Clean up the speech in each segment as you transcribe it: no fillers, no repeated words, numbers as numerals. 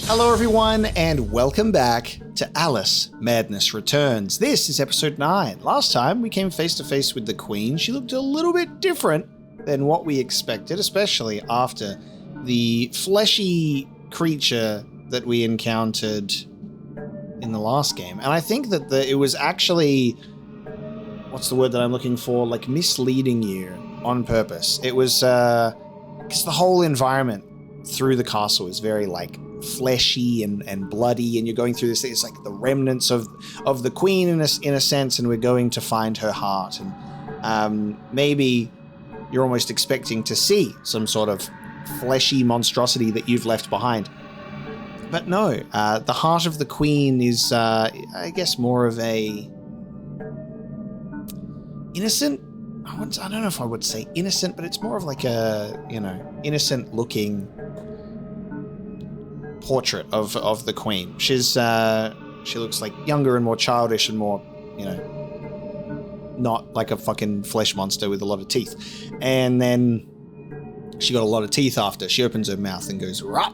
Hello everyone and welcome back to Alice Madness Returns. This is episode 9. Last time we came face to face with the Queen. She looked a little bit different than what we expected, especially after the fleshy creature that we encountered in the last game. And I think that it was actually, what's the word that I'm looking for? Like misleading you on purpose. It was, because the whole environment through the castle is very like fleshy and bloody, and you're going through this, it's like the remnants of the Queen in a sense, and we're going to find her heart, and maybe you're almost expecting to see some sort of fleshy monstrosity that you've left behind. But no, the heart of the Queen is, I guess, more of a innocent, I don't know if I would say innocent, but it's more of like a, innocent looking portrait of the Queen. She looks like younger and more childish and more, not like a fucking flesh monster with a lot of teeth. And then she got a lot of teeth after. She opens her mouth and goes, rah!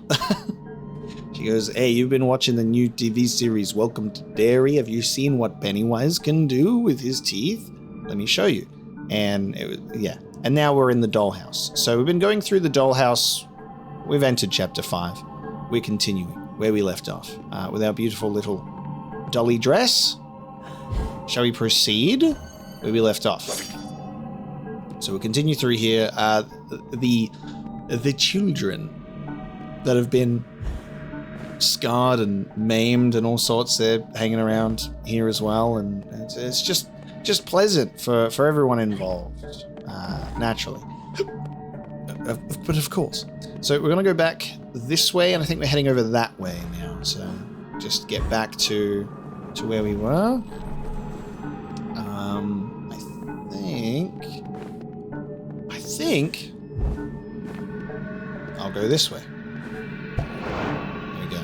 She goes, hey, you've been watching the new TV series Welcome to Dairy. Have you seen what Pennywise can do with his teeth? Let me show you. And it was, yeah. And now we're in the Dollhouse. So we've been going through the Dollhouse. We've entered chapter 5. We're continuing where we left off with our beautiful little dolly dress. Shall we proceed where we left off? So we'll continue through here. The children that have been scarred and maimed and all sorts, they're hanging around here as well, and it's just pleasant for everyone involved, naturally. But of course. So we're going to go back this way, and I think we're heading over that way now. So just get back to where we were. I think I'll go this way. There we go.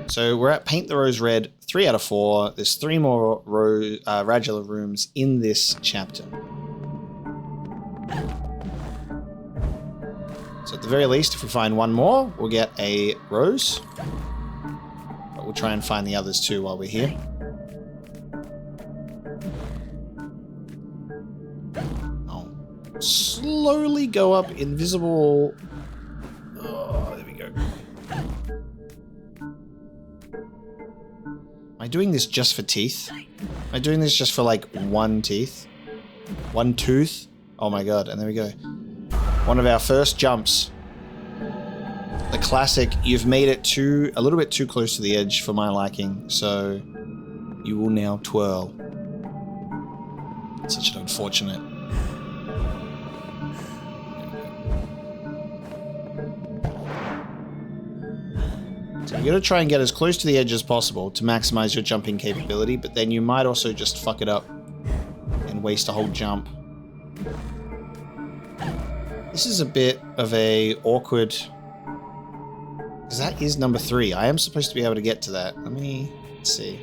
So we're at Paint the Rose Red, 3 out of 4. There's 3 more Radula rooms in this chapter. So at the very least, if we find one more, we'll get a rose. But we'll try and find the others too while we're here. I'll slowly go up invisible. Oh, there we go. Am I doing this just for teeth? Am I doing this just for like one tooth? Oh my god, and there we go. One of our first jumps. The classic, you've made it a little bit too close to the edge for my liking, so you will now twirl. Such an unfortunate. So you're going to try and get as close to the edge as possible to maximize your jumping capability, but then you might also just fuck it up and waste a whole jump. This is a bit of a awkward, because that is number 3. I am supposed to be able to get to that. Let's see.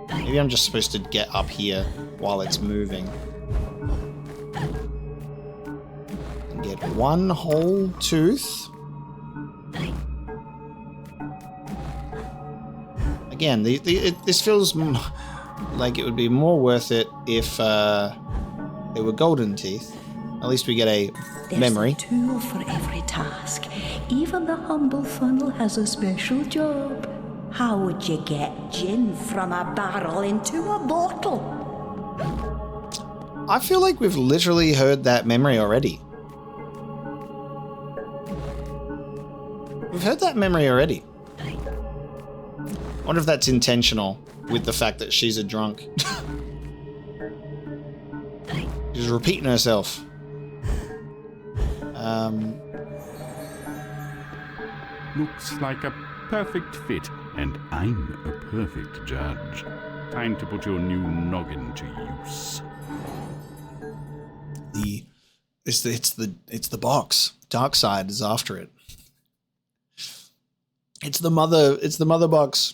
Maybe I'm just supposed to get up here while it's moving. And get one whole tooth. Again, this feels like it would be more worth it if they were golden teeth. At least we get a memory. There's a tool for every task. Even the humble funnel has a special job. How would you get gin from a barrel into a bottle? I feel like we've literally heard that memory already. We've heard that memory already. I wonder if that's intentional with the fact that she's a drunk. She's repeating herself. Looks like a perfect fit, and I'm a perfect judge. Time to put your new noggin to use. It's the box. Darkseid is after it. It's the mother box.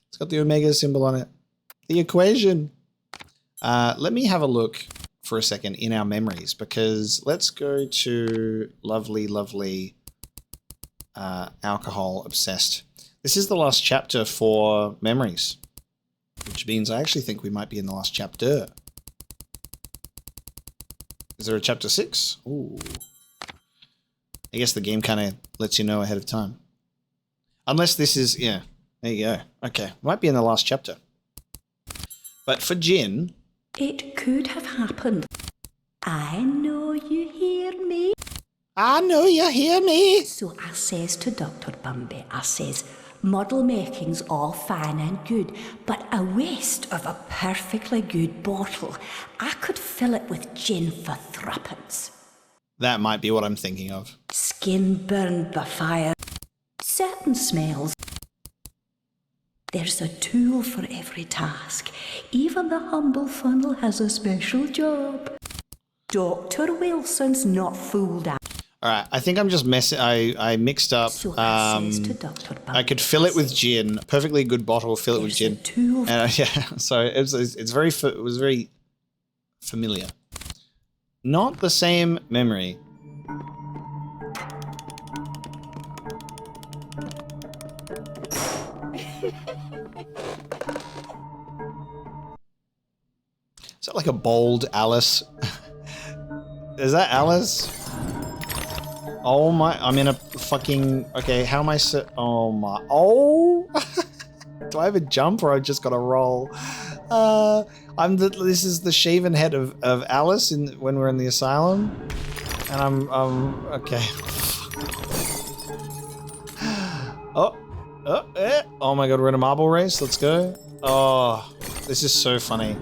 It's got the Omega symbol on it. The equation. Let me have a look for a second in our memories, because let's go to lovely alcohol obsessed. This is the last chapter for Memories, which means I actually think we might be in the last chapter. Is there a chapter 6? Ooh. I guess the game kind of lets you know ahead of time. Unless this is, yeah, there you go. Okay, might be in the last chapter. But for Jin... It could have happened. I know you hear me. I know you hear me. So I says to Dr. Bumby, I says, model making's all fine and good, but a waste of a perfectly good bottle. I could fill it with gin for threepence. That might be what I'm thinking of. Skin burned by fire. Certain smells. There's a tool for every task. Even the humble funnel has a special job. Dr. Wilson's not fooled out. Alright, I think I'm just messing... I mixed up... So I says to Dr. Bumby, I could fill it with gin. Perfectly good bottle, fill it with gin. And yeah, so it was very familiar. Not the same memory. Is that like a bold Alice? Is that Alice? Oh my, I'm in a fucking, okay, how am I oh my, oh! Do I have a jump or I've just got to roll? This is the shaven head of Alice when we're in the asylum. And I'm okay. Oh my god, we're in a marble race, let's go. Oh, this is so funny.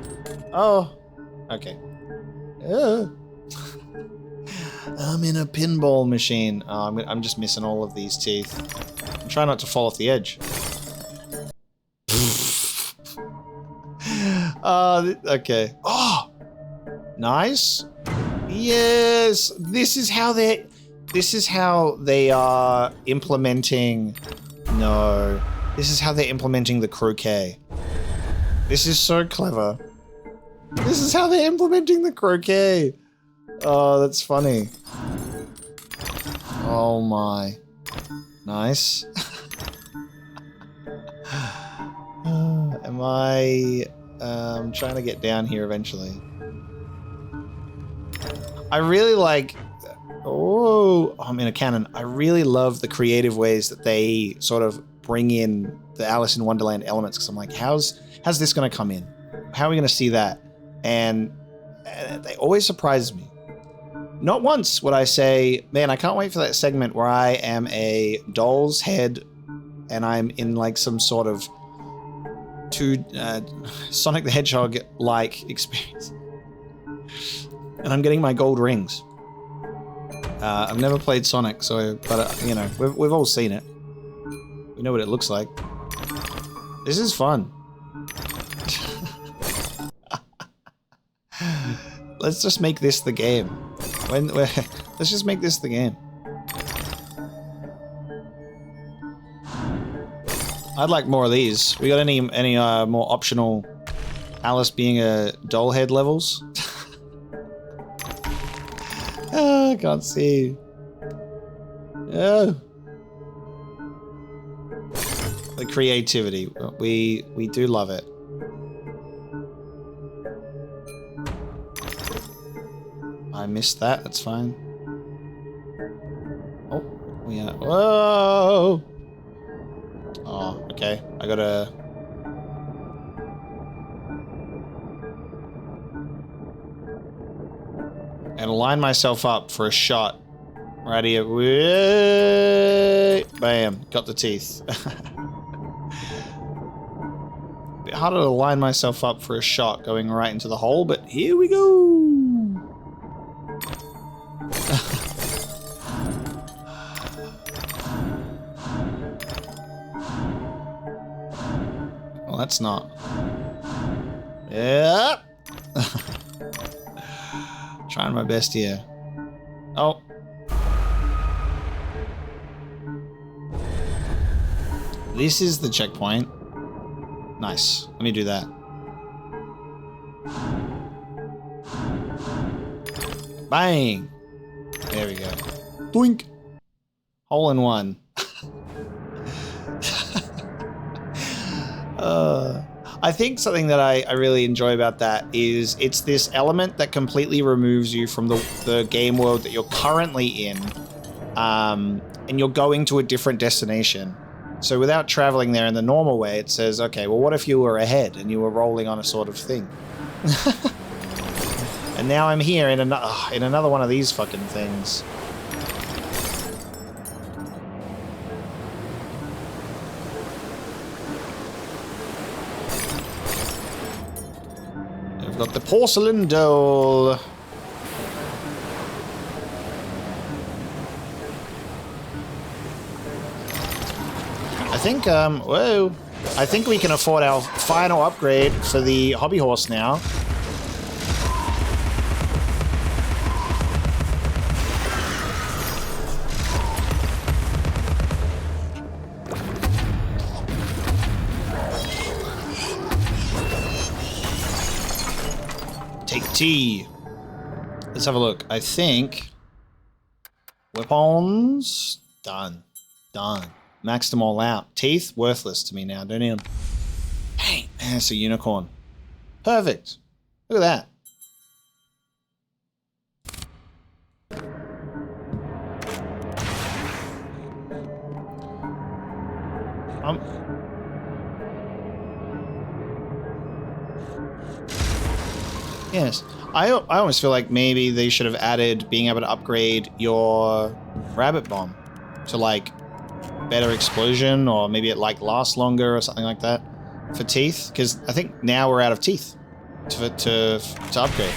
Oh, okay. I'm in a pinball machine. Oh, I'm just missing all of these teeth. I'm trying not to fall off the edge. Okay. Oh, nice. Yes, this is how they are implementing. No, this is how they're implementing the croquet. This is so clever. This is how they're implementing the croquet. Oh, that's funny. Oh my. Nice. Am I... I'm trying to get down here eventually. I really like... Oh, I'm in a cannon. I really love the creative ways that they sort of bring in the Alice in Wonderland elements, because I'm like, how's this going to come in? How are we going to see that? And they always surprise me. Not once would I say, man, I can't wait for that segment where I am a doll's head and I'm in like some sort of Sonic the Hedgehog-like experience. And I'm getting my gold rings. I've never played Sonic, but you know, we've all seen it. We know what it looks like. This is fun. Let's just make this the game. Let's just make this the game. I'd like more of these. We got any more optional Alice being a doll head levels? I can't see. Oh. The creativity. We do love it. I missed that, that's fine. Oh, we are. Whoa! Oh, okay. I gotta. And line myself up for a shot. Right here. Whee! Bam. Got the teeth. Bit harder to line myself up for a shot going right into the hole, but here we go. Well, that's not. Yeah. Trying my best here. Oh. This is the checkpoint. Nice. Let me do that. Bang! There we go. Doink! Hole in one. I think something that I really enjoy about that is it's this element that completely removes you from the game world that you're currently in, and you're going to a different destination. So without traveling there in the normal way, it says, okay, well, what if you were ahead and you were rolling on a sort of thing? And now I'm here in another one of these fucking things. We've got the porcelain doll. I think, whoa. I think we can afford our final upgrade for the hobby horse now. Take T. Let's have a look. I think weapons done. Maxed them all out. Teeth worthless to me now. Don't even. Hey, that's a unicorn. Perfect. Look at that. Yes. I almost feel like maybe they should have added being able to upgrade your rabbit bomb to like better explosion, or maybe it like lasts longer or something like that for teeth, because I think now we're out of teeth to upgrade.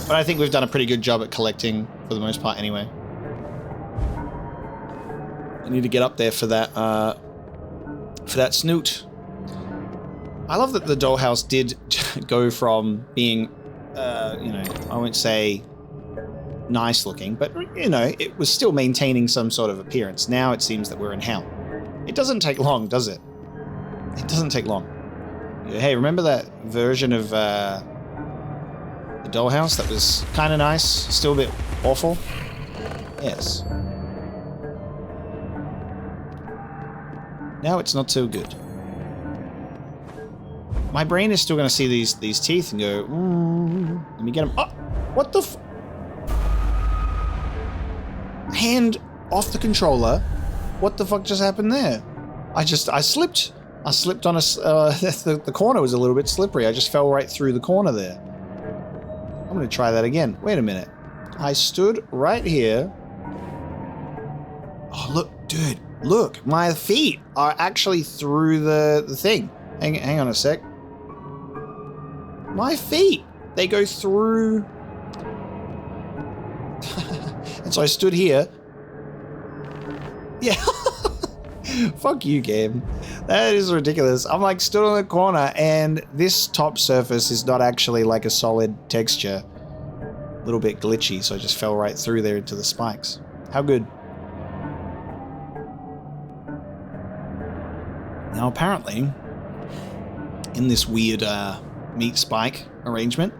But I think we've done a pretty good job at collecting for the most part anyway. I need to get up there for that snoot. I love that the dollhouse did go from being, you know, I won't say nice looking, but, you know, it was still maintaining some sort of appearance. Now it seems that we're in hell. It doesn't take long, does it? It doesn't take long. Hey, remember that version of the dollhouse that was kind of nice? Still a bit awful? Yes. Now it's not so good. My brain is still going to see these teeth and go, let me get them. Oh, what the hand off the controller. What the fuck just happened there? I slipped. I slipped on the corner was a little bit slippery. I just fell right through the corner there. I'm going to try that again. Wait a minute. I stood right here. Oh, look, dude, look. My feet are actually through the thing. Hang on a sec. My feet, they go through. And so I stood here. Yeah. Fuck you, game. That is ridiculous. I'm like stood on the corner and this top surface is not actually like a solid texture. A little bit glitchy, so I just fell right through there into the spikes. How good. Now apparently, in this weird meat spike arrangement,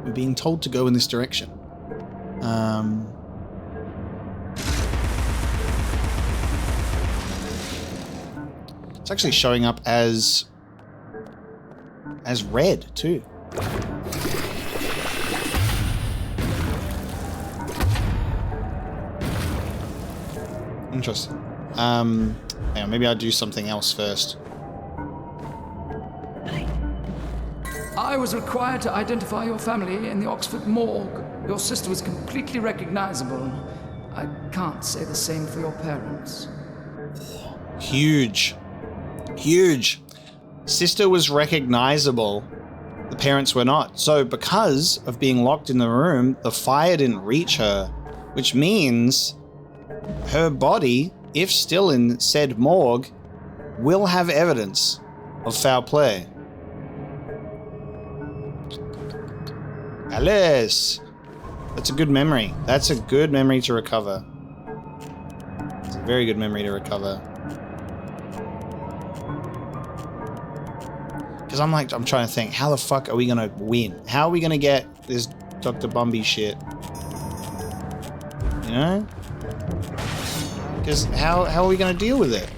we're being told to go in this direction. It's actually showing up as red too. Interesting. Hang on, maybe I'll do something else first. I was required to identify your family in the Oxford morgue. Your sister was completely recognizable. I can't say the same for your parents. Huge. Huge. Sister was recognizable. The parents were not. So because of being locked in the room, the fire didn't reach her, which means her body, if still in said morgue, will have evidence of foul play. Alice! That's a good memory. That's a good memory to recover. It's a very good memory to recover. Because I'm trying to think, how the fuck are we going to win? How are we going to get this Dr. Bumby shit? You know? Because how are we going to deal with it?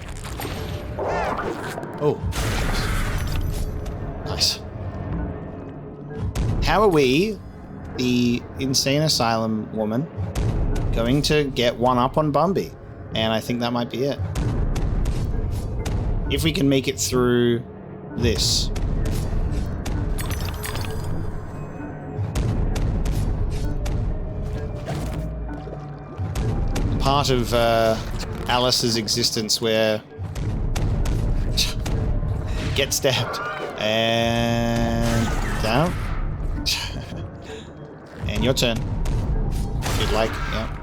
Oh. Nice. How are we, the insane asylum woman, going to get one up on Bumby? And I think that might be it. If we can make it through this. Part of Alice's existence where get stabbed and down. And your turn. If you'd like, yeah.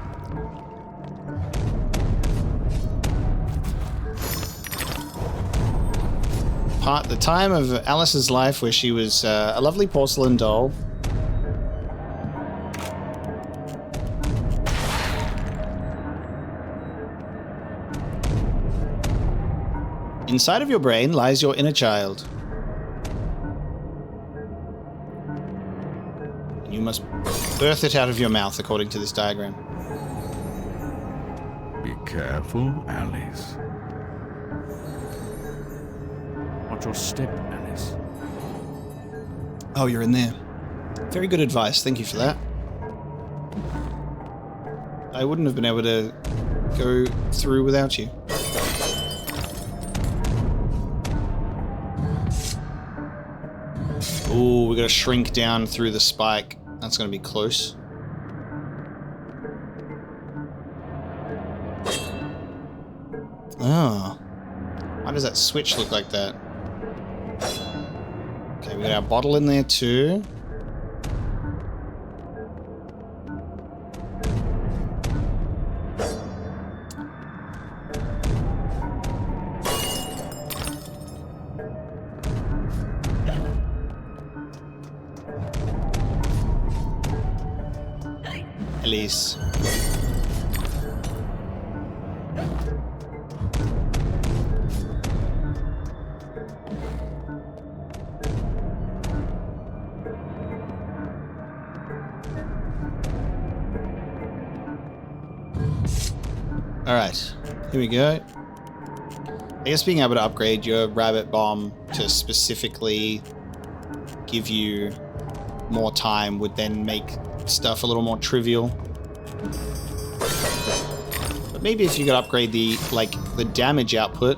The time of Alice's life where she was a lovely porcelain doll. Inside of your brain lies your inner child. And you must birth it out of your mouth, according to this diagram. Be careful, Alice. Watch your step, Alice. Oh, you're in there. Very good advice. Thank you for that. I wouldn't have been able to go through without you. Ooh, we gotta shrink down through the spike. That's gonna be close. Oh. Why does that switch look like that? Okay, we got our bottle in there too. Elise. Alright, here we go. I guess being able to upgrade your rabbit bomb to specifically give you more time would then make stuff a little more trivial. But maybe if you could upgrade the damage output,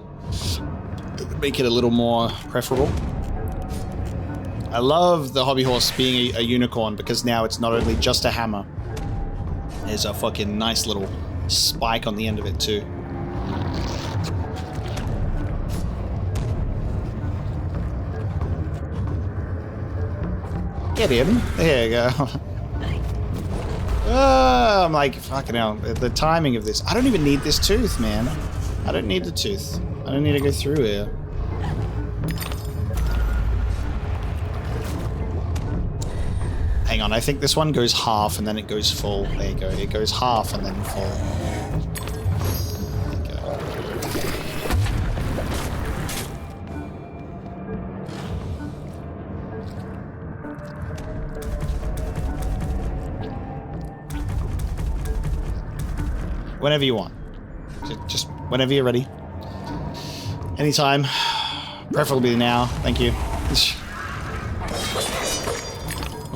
it would make it a little more preferable. I love the hobby horse being a unicorn because now it's not only just a hammer. There's a fucking nice little spike on the end of it too. Get him. There you go. I'm like, fucking hell. The timing of this. I don't even need this tooth, man. I don't need the tooth. I don't need to go through here. Hang on, I think this one goes half and then it goes full. There you go. It goes half and then full. There you go. Whenever you want. Just whenever you're ready. Anytime. Preferably now. Thank you.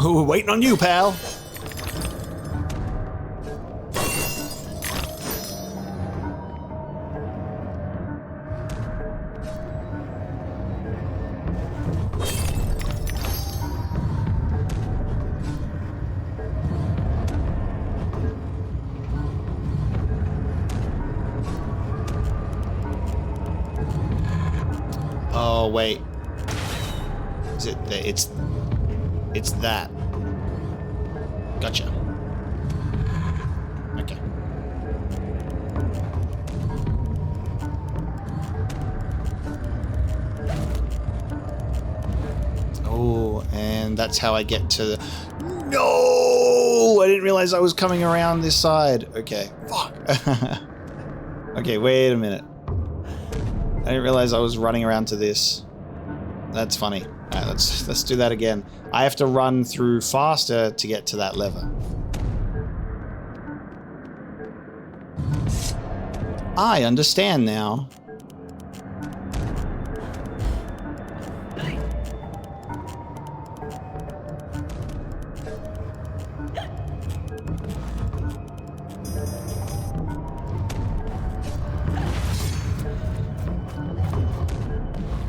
Oh, we're waiting on you, pal. Oh, wait. Is it there? It's that. Gotcha. Okay. Oh, and that's how I get to the... No! I didn't realize I was coming around this side. Okay. Fuck. Okay, wait a minute. I didn't realize I was running around to this. That's funny. Alright, let's do that again. I have to run through faster to get to that lever. I understand now.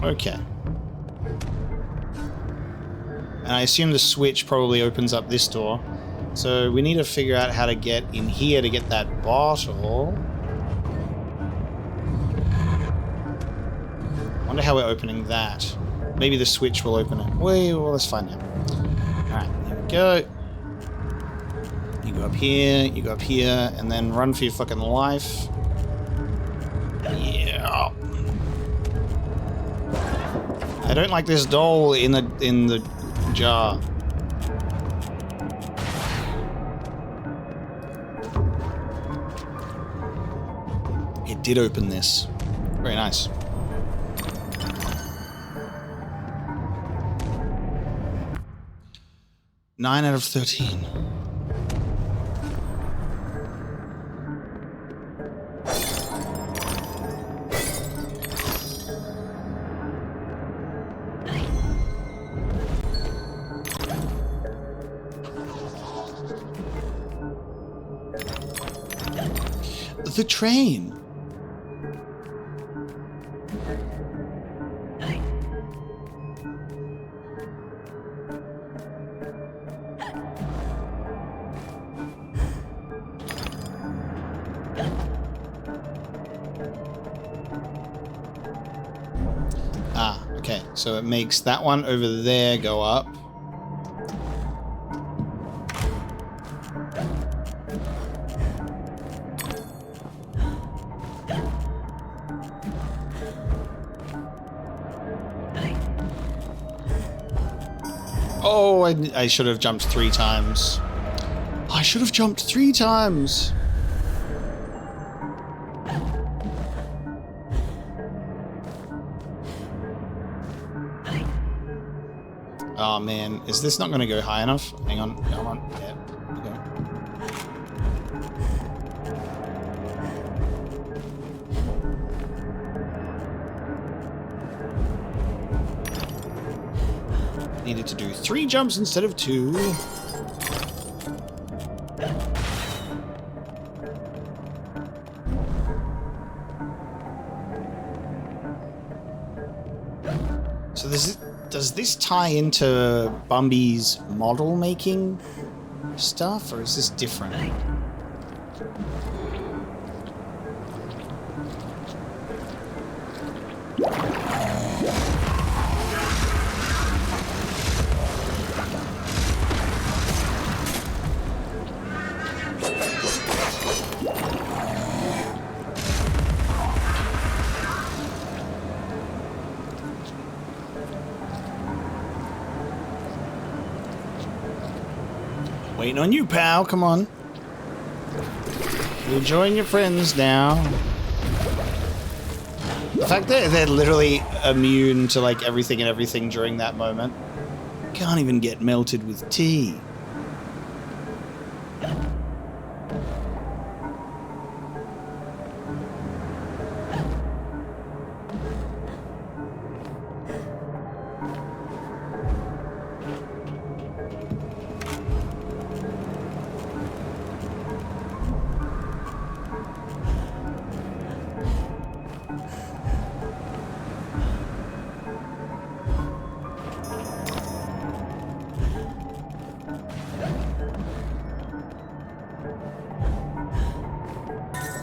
Okay. And I assume the switch probably opens up this door. So we need to figure out how to get in here to get that bottle. Wonder how we're opening that. Maybe the switch will open it. Well, let's find out. Alright, here we go. You go up here, you go up here, and then run for your fucking life. Yeah. I don't like this doll in the jar. It did open this. Very nice. Nine out of 13. The train. Ah, okay. So it makes that one over there go up. Oh, I should have jumped 3 times. I should have jumped 3 times. Oh man, is this not going to go high enough? Hang on, come on. Yeah, okay. Needed to do 3 jumps instead of 2. So does this tie into Bumby's model making stuff, or is this different? Waiting on you, pal. Come on. You'll join your friends now. The fact that they're literally immune to like everything and everything during that moment. Can't even get melted with tea.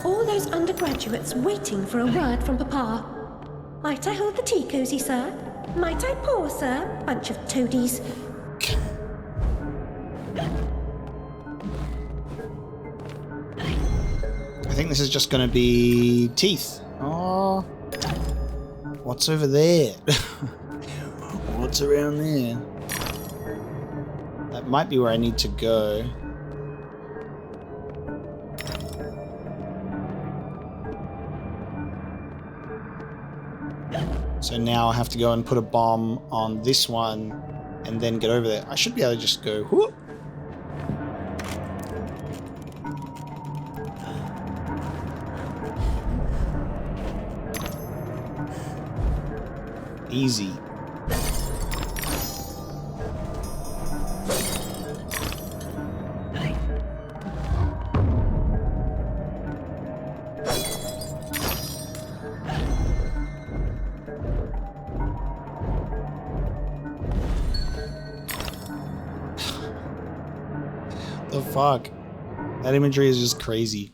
All those undergraduates waiting for a word from Papa. Might I hold the tea cosy, sir? Might I pour, sir? Bunch of toadies. I think this is just going to be teeth. Oh, what's over there? What's around there? That might be where I need to go. So now I have to go and put a bomb on this one and then get over there. I should be able to just go whoop. Easy. The fuck? That imagery is just crazy.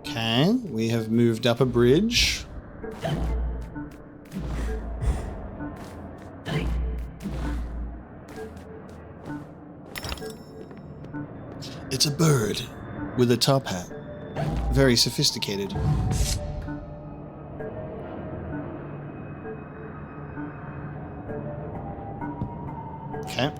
Okay, we have moved up a bridge. It's a bird with a top hat. Very sophisticated. Okay.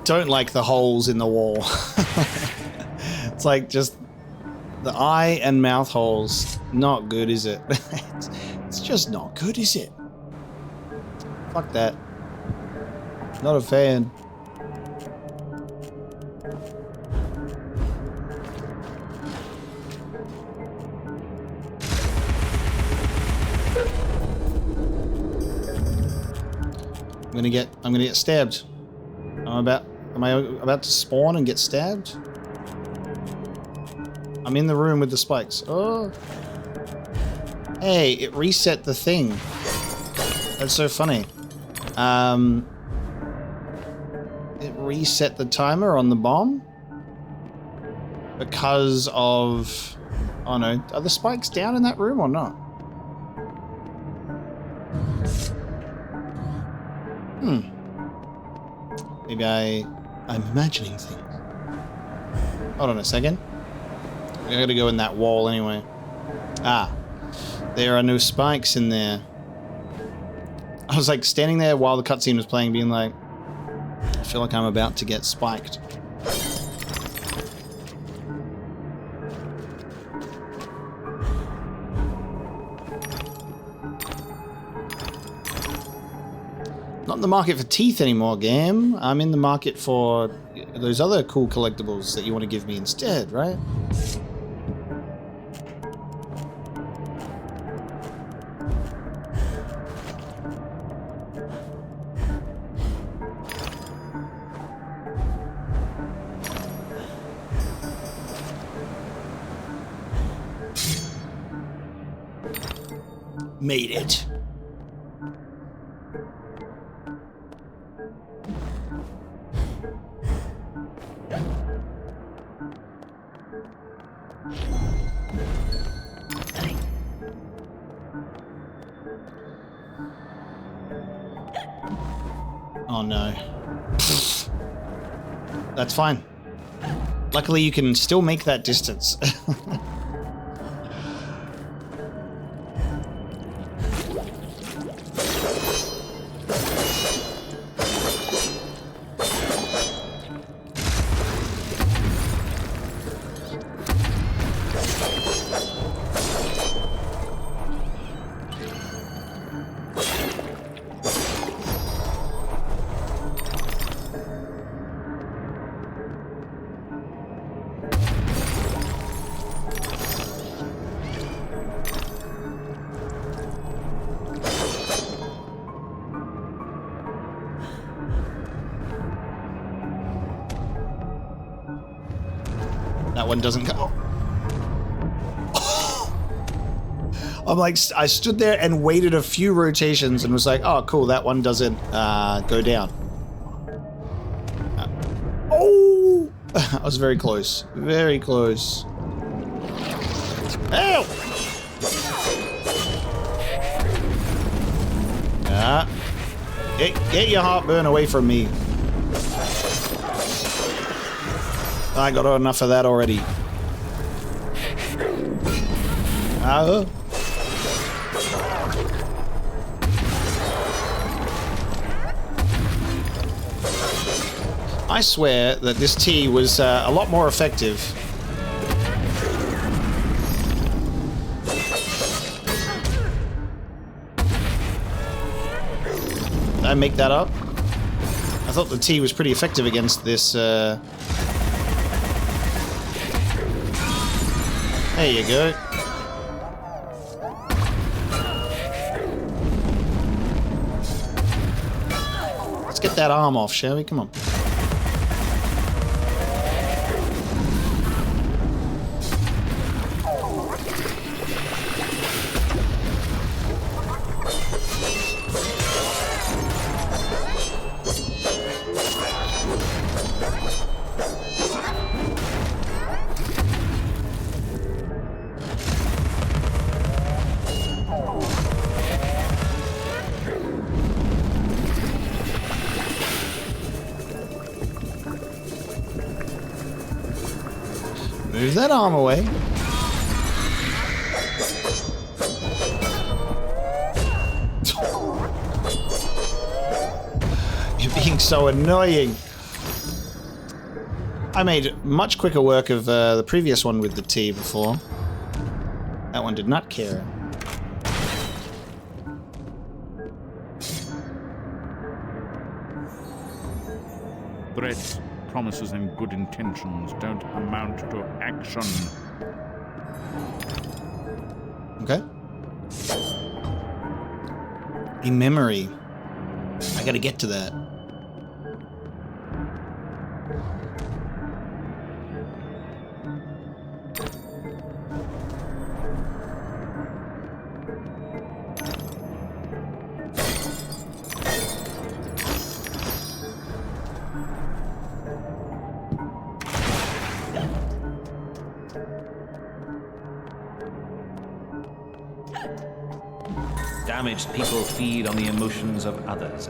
Don't like the holes in the wall. It's like just the eye and mouth holes. Not good, is it? It's just not good, is it? Fuck that. Not a fan. I'm gonna get stabbed. Am I about to spawn and get stabbed? I'm in the room with the spikes. Oh. Hey, it reset the thing. That's so funny. It reset the timer on the bomb because of... Oh no, are the spikes down in that room or not? Maybe I'm imagining things. Hold on a second. I gotta go in that wall anyway. Ah, there are no spikes in there. I was like standing there while the cutscene was playing, being like, I feel like I'm about to get spiked. Not in the market for teeth anymore, game. I'm in the market for those other cool collectibles that you want to give me instead, right? Made it. Oh no. That's fine. Luckily you can still make that distance. That one doesn't go. I'm like, I stood there and waited a few rotations and was like, oh, cool, that one doesn't go down. Oh! I was very close. Very close. Ow! Get your heartburn away from me. I got enough of that already. I swear that this tea was a lot more effective. Did I make that up? I thought the tea was pretty effective against this. There you go. Let's get that arm off, shall we? Come on. Move that arm away. You're being so annoying. I made much quicker work of the previous one with the tea before. That one did not care. Threats, promises, and good intentions don't amount to action. Okay. A memory. I gotta get to that. Damaged people feed on the emotions of others,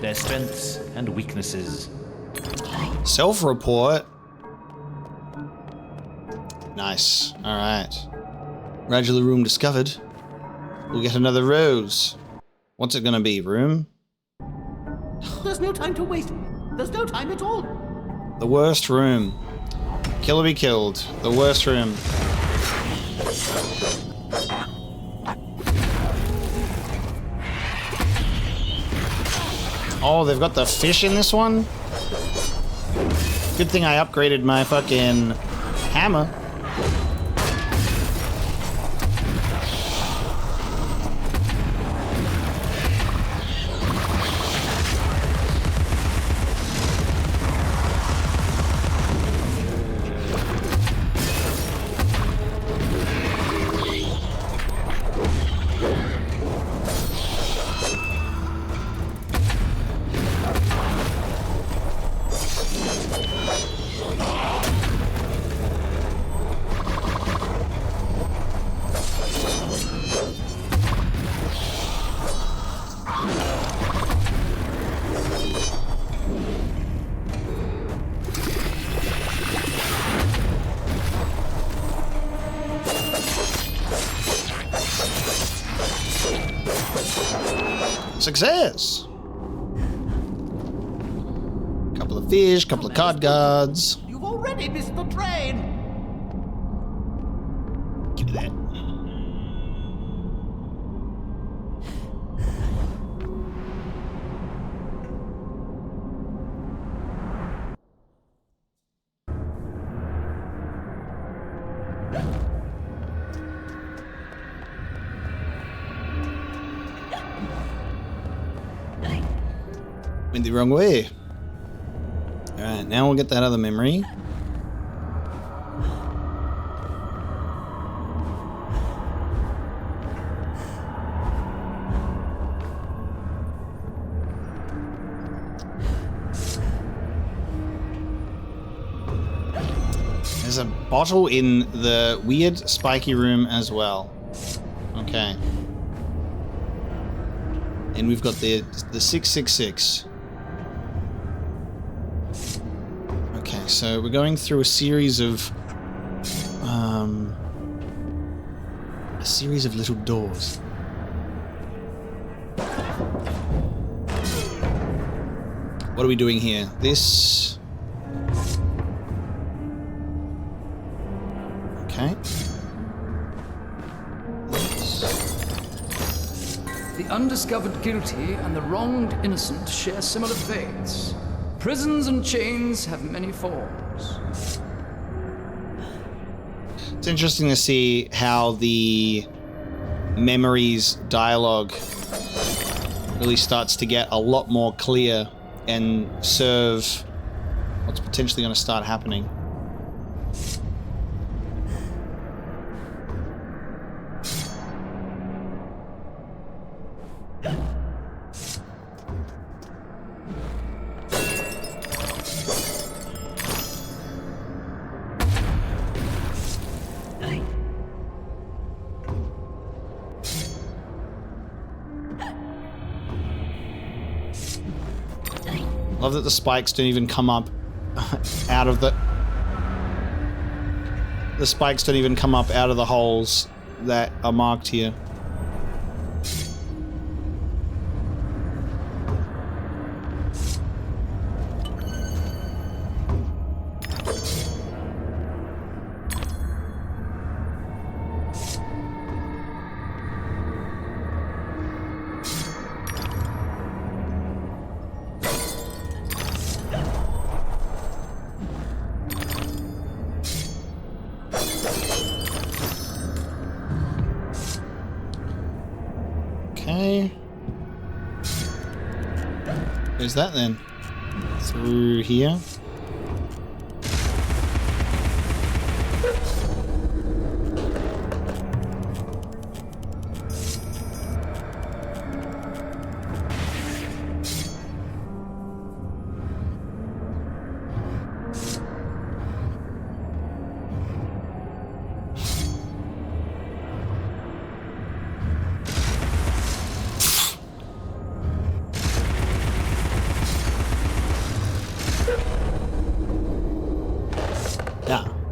their strengths and weaknesses. Self-report. Nice. Alright. Radula room discovered. We'll get another rose. What's it gonna be? Room? There's no time to waste. There's no time at all. The worst room. Kill or be killed. The worst room. Oh, they've got the fish in this one? Good thing I upgraded my fucking hammer. Success! Couple of fish, couple of card guards. You've already missed the train. Give me that. Went the wrong way. Alright, now we'll get that other memory. There's a bottle in the weird spiky room as well. Okay. And we've got the 666. Okay, so we're going through a series of little doors. What are we doing here? This. Okay. The undiscovered guilty and the wronged innocent share similar fates. Prisons and chains have many forms. It's interesting to see how the memories dialogue really starts to get a lot more clear and serve what's potentially going to start happening. Love that the spikes don't even come up out of the spikes don't even come up out of the holes that are marked here. Okay. Where's that then? Through here?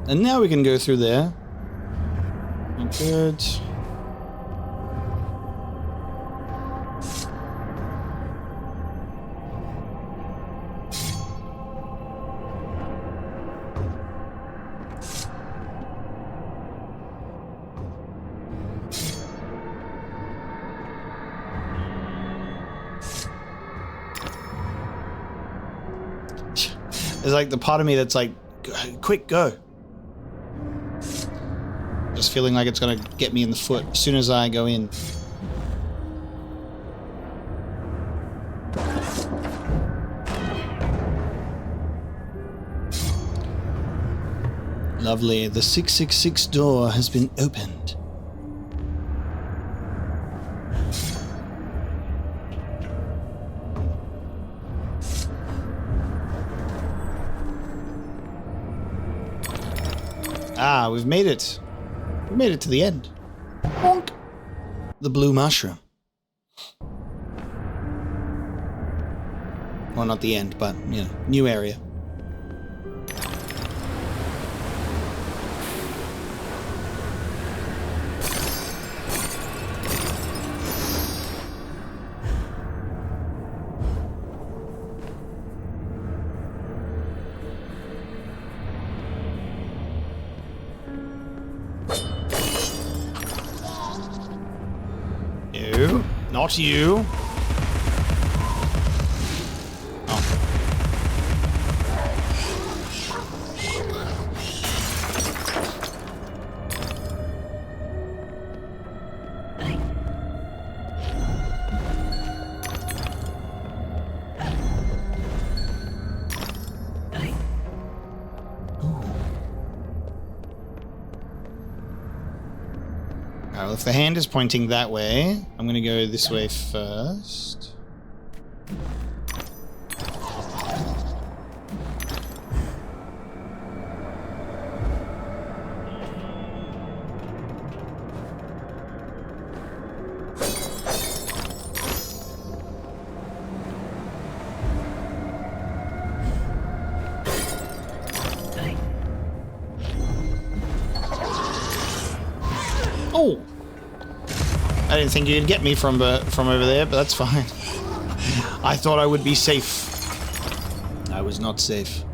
And now we can go through there. Good. There's like the part of me that's like, quick, go. Just feeling like it's gonna get me in the foot as soon as I go in. Lovely. The 666 door has been opened. Ah, we've made it. We made it to the end. Bonk. The blue mushroom. Well, not the end, but, you know, new area. Not you. Well, if the hand is pointing that way, I'm going to go this way first. didn't think you'd get me from over there, but that's fine. I thought I would be safe. I was not safe.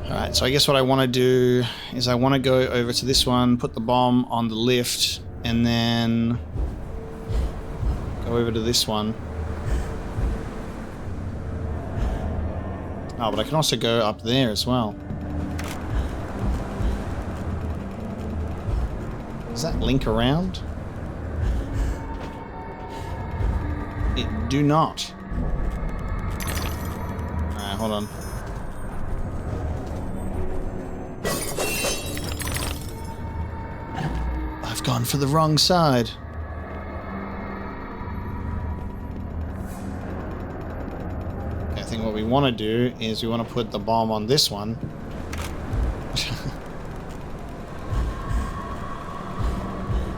Alright, so I guess what I want to do is I want to go over to this one, put the bomb on the lift, and then go over to this one. Oh, but I can also go up there as well. Does that link around? It do not. Alright, hold on. I've gone for the wrong side. Okay, I think what we want to do is we want to put the bomb on this one.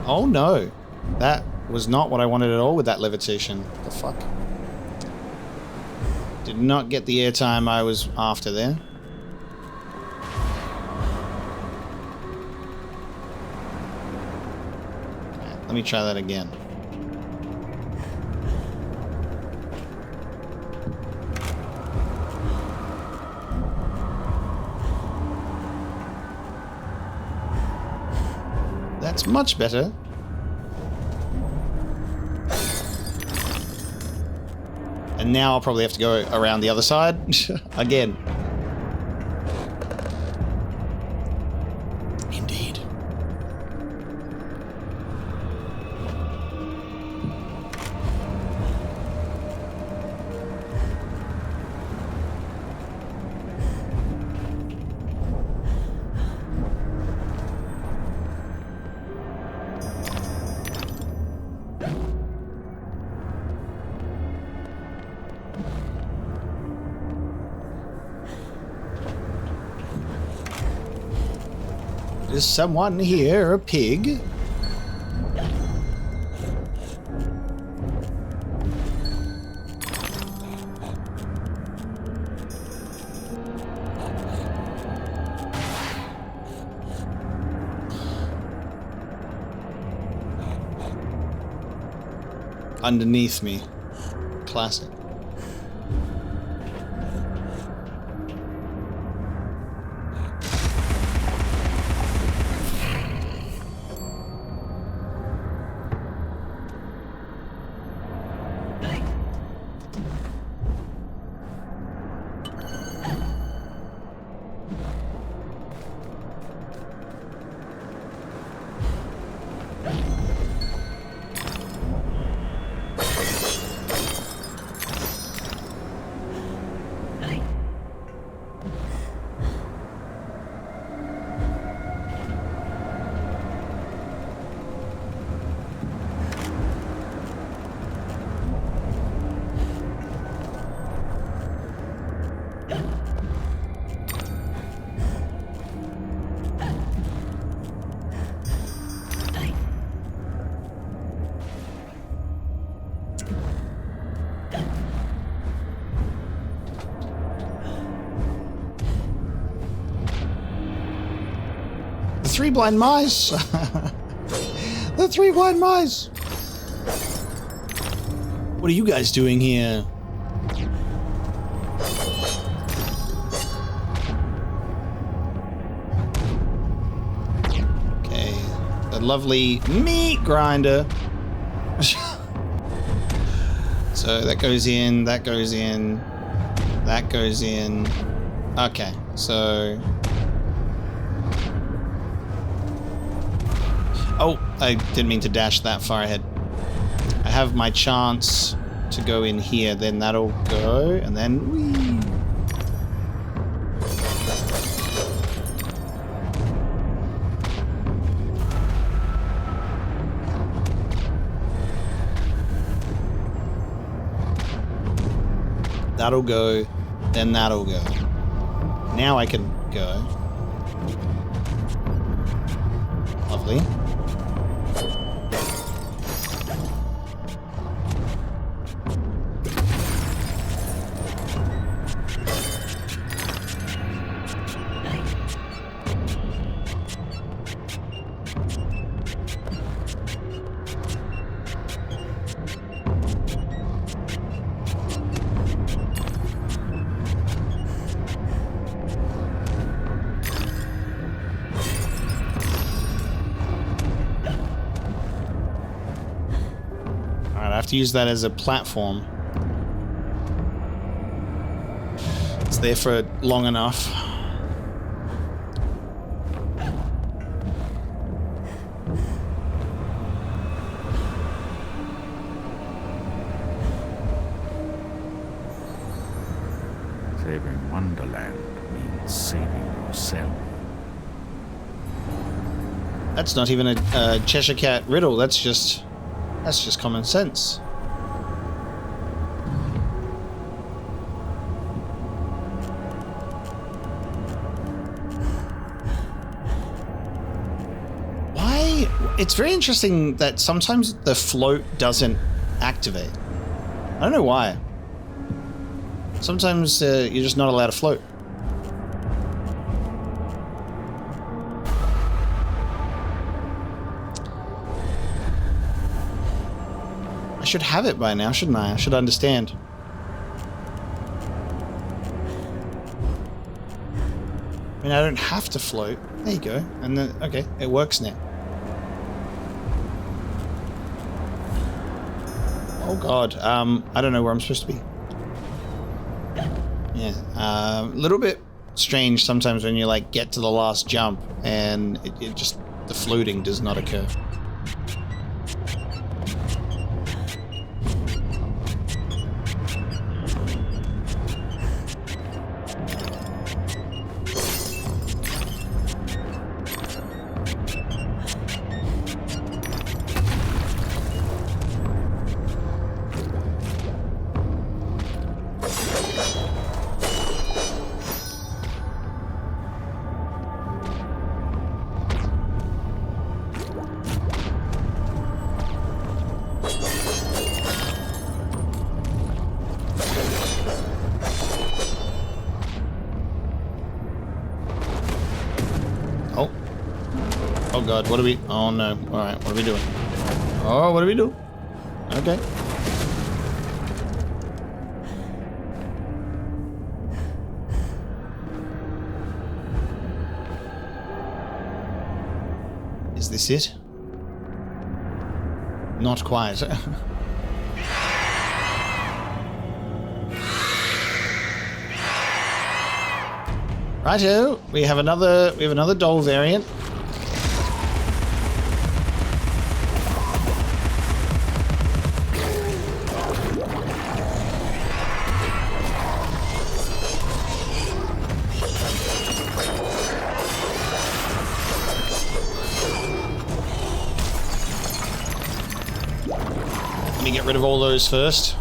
Oh no, that was not what I wanted at all with that levitation. The fuck? Did not get the airtime I was after there. Okay, let me try that again. That's much better. And now I'll probably have to go around the other side again. Indeed. Is someone here a pig? Underneath me. Classic. Three blind mice! The three blind mice! What are you guys doing here? Okay, the lovely meat grinder. So that goes in, that goes in, that goes in. Okay, so... Oh, I didn't mean to dash that far ahead. I have my chance to go in here, then that'll go, and then whee. That'll go. Then that'll go. Now I can go. Lovely. To use that as a platform. It's there for long enough. Saving Wonderland means saving yourself. That's not even a Cheshire Cat riddle. That's just common sense. Why? It's very interesting that sometimes the float doesn't activate. I don't know why. Sometimes you're just not allowed to float. I should have it by now, shouldn't I? I should understand. I mean, I don't have to float. There you go. And then, okay, it works now. Oh god, I don't know where I'm supposed to be. Yeah, a little bit strange sometimes when you like get to the last jump and it just, the floating does not occur. Oh god, what are we... Oh no. Alright, what are we doing? Oh, what do we do? Okay. Is this it? Not quite. Righto, we have another doll variant. Let me get rid of all those first.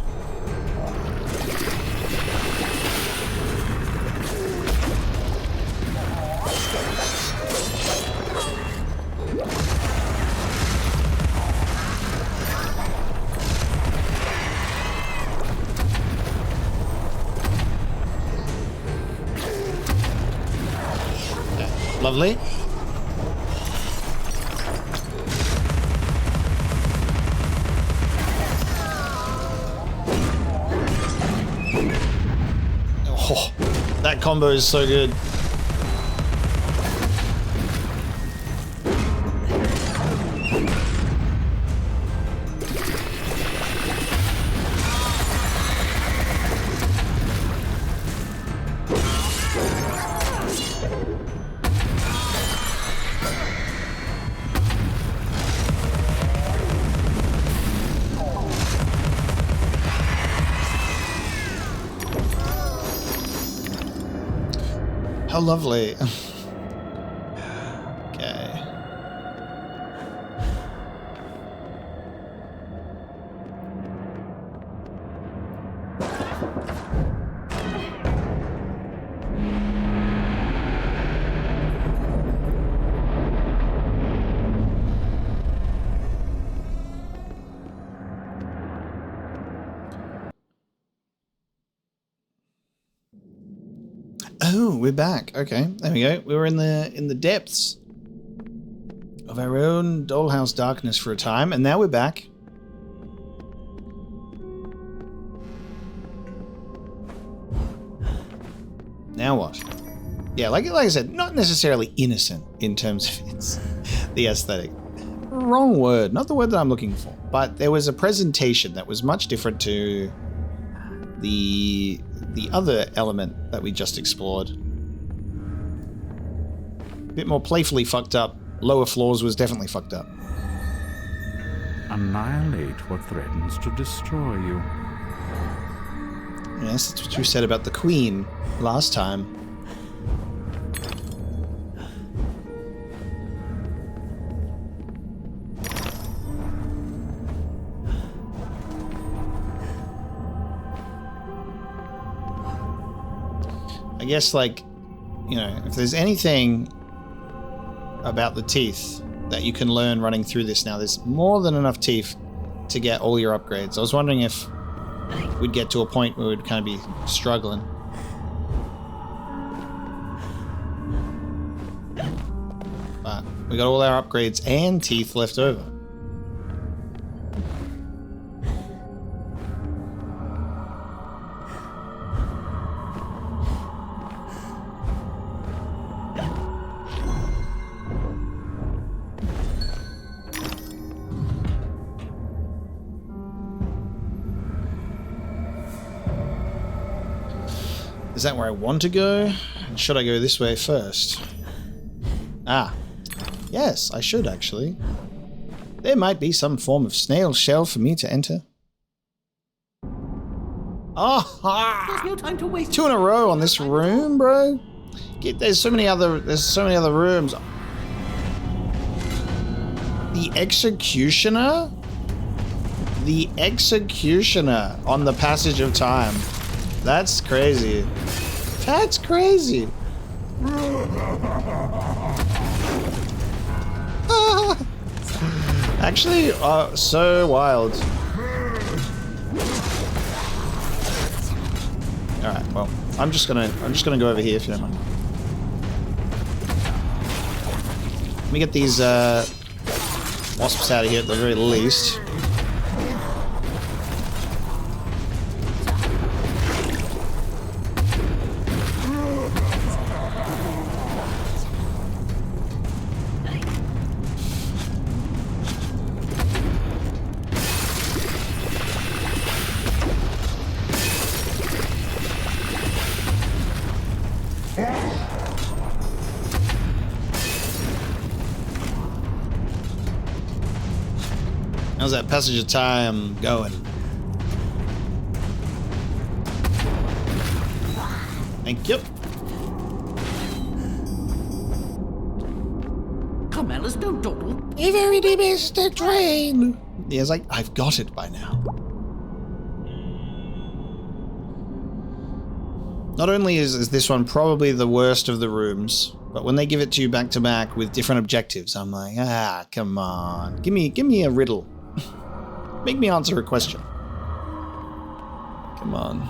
Lovely. Oh, that combo is so good. How lovely. Okay. Oh, we're back. Okay, there we go. We were in the depths of our own dollhouse darkness for a time, and now we're back. Now what? Yeah, like I said, not necessarily innocent in terms of the aesthetic. Wrong word, not the word that I'm looking for. But there was a presentation that was much different to the other element that we just explored. A bit more playfully fucked up. Lower floors was definitely fucked up. Annihilate what threatens to destroy you. Yes, that's what you said about the Queen last time. I guess, like, you know, if there's anything about the teeth that you can learn running through this now, there's more than enough teeth to get all your upgrades. I was wondering if we'd get to a point where we'd kind of be struggling. But we got all our upgrades and teeth left over. Is that where I want to go? Should I go this way first? Ah. Yes, I should actually. There might be some form of snail shell for me to enter. Oh, There's no time to waste. 2 in a row on this room, bro. There's so many other rooms. The Executioner? The Executioner on the Passage of Time. That's crazy. That's crazy. Actually, so wild. All right. Well, I'm just gonna go over here if you don't mind. Let me get these wasps out of here at the very least. How's that Passage of Time going? Thank you. Come, Alice, don't dawdle. You've already missed the train. Yeah, it's like, I've got it by now. Not only is this one probably the worst of the rooms, but when they give it to you back to back with different objectives, I'm like, come on. Give me a riddle. Make me answer a question. Come on.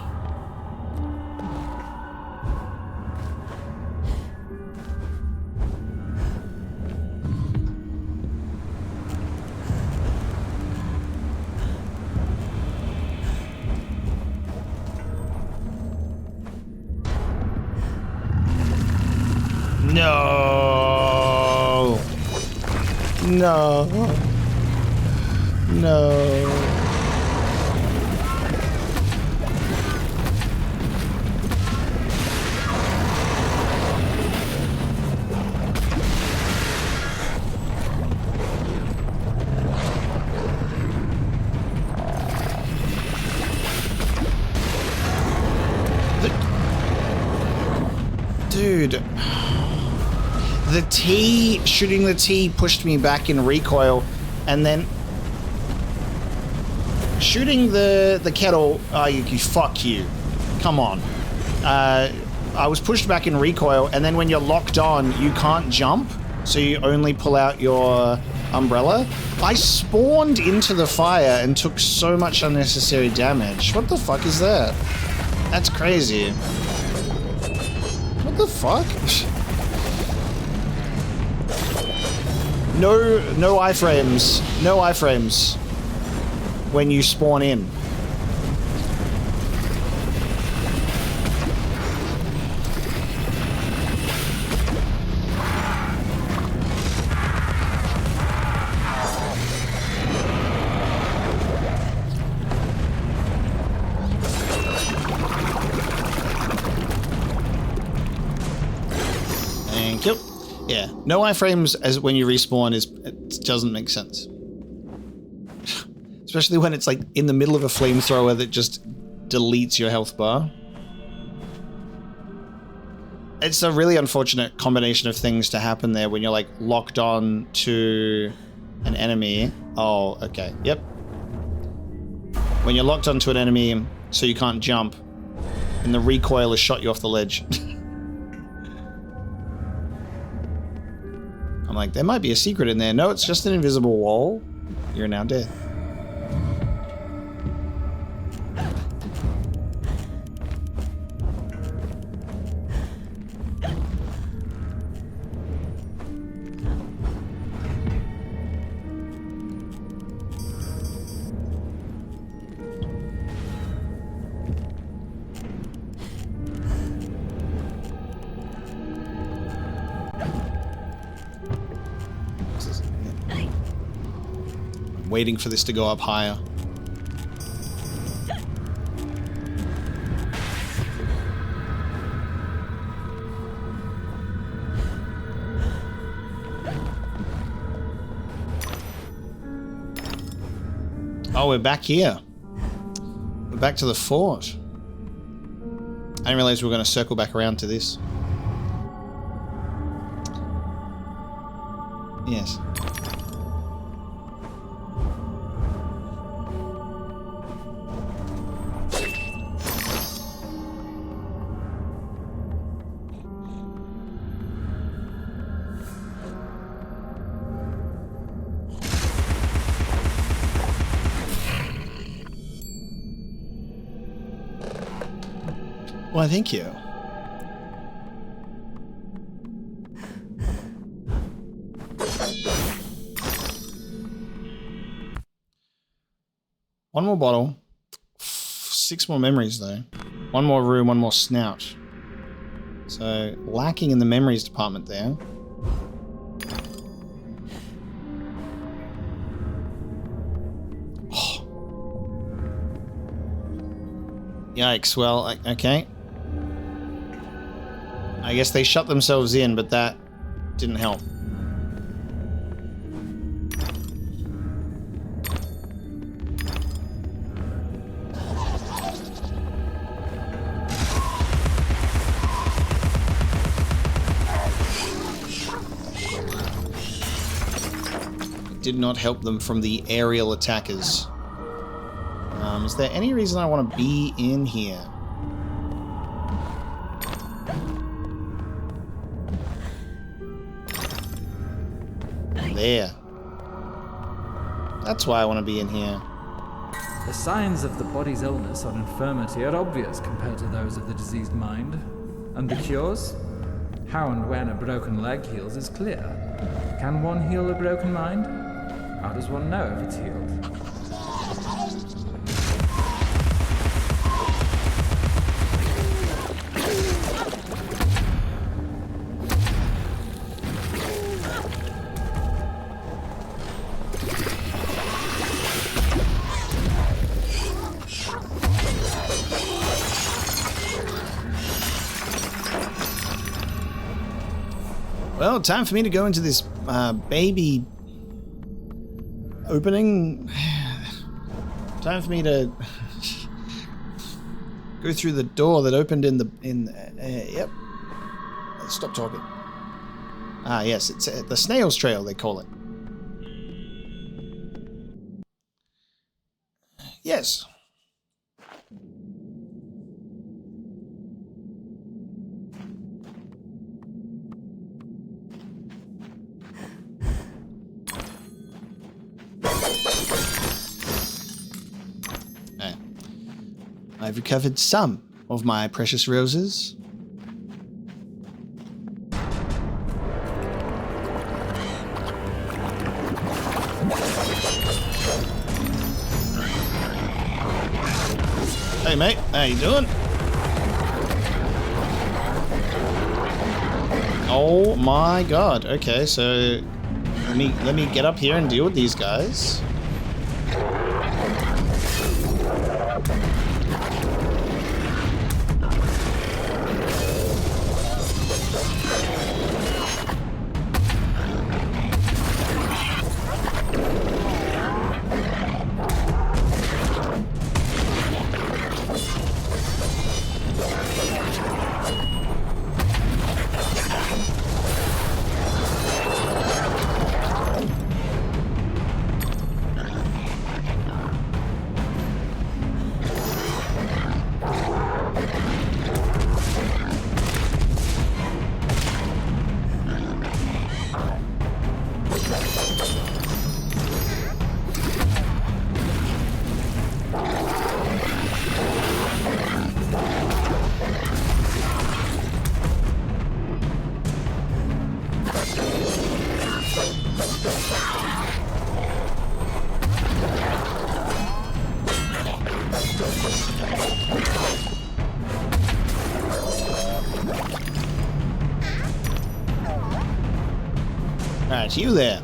No. No. No. Dude. The T, shooting the T pushed me back in recoil, and then shooting the kettle, fuck you. Come on. I was pushed back in recoil, and then when you're locked on, you can't jump, so you only pull out your umbrella. I spawned into the fire and took so much unnecessary damage. What the fuck is that? That's crazy. What What the fuck? No iframes. No iframes when you spawn in. Thank you. Yeah, no iframes as when you respawn it doesn't make sense. Especially when it's like in the middle of a flamethrower that just deletes your health bar. It's a really unfortunate combination of things to happen there when you're like locked on to an enemy. Oh, okay. Yep. When you're locked onto an enemy so you can't jump and the recoil has shot you off the ledge. I'm like, there might be a secret in there. No, it's just an invisible wall. You're now dead. Waiting for this to go up higher. Oh, we're back here. We're back to the fort. I didn't realize we were going to circle back around to this. Yes. Why, thank you. One more bottle. 6 more memories, though. One more room, one more snout. So, lacking in the memories department there. Oh. Yikes, well, okay. I guess they shut themselves in, but that didn't help. It did not help them from the aerial attackers. Is there any reason I want to be in here? There. That's why I want to be in here. The signs of the body's illness or infirmity are obvious compared to those of the diseased mind. And the cures? How and when a broken leg heals is clear. Can one heal a broken mind? How does one know if it's healed? Well, time for me to go into this baby opening. Time for me to go through the door that opened in the yep. Stop talking. Ah, yes, it's the snail's trail, they call it. Yes. I've recovered some of my precious roses. Hey mate, how you doing? Oh my god. Okay, so let me get up here and deal with these guys. Alright, you there.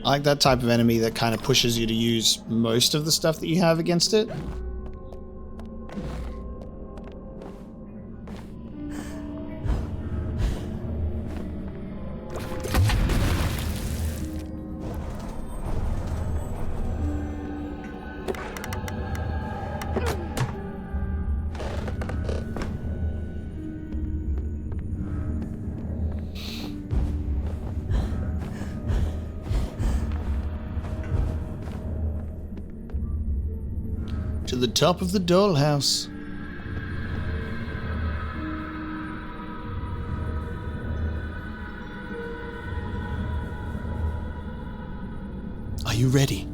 I like that type of enemy that kind of pushes you to use most of the stuff that you have against it. To the top of the dollhouse. Are you ready?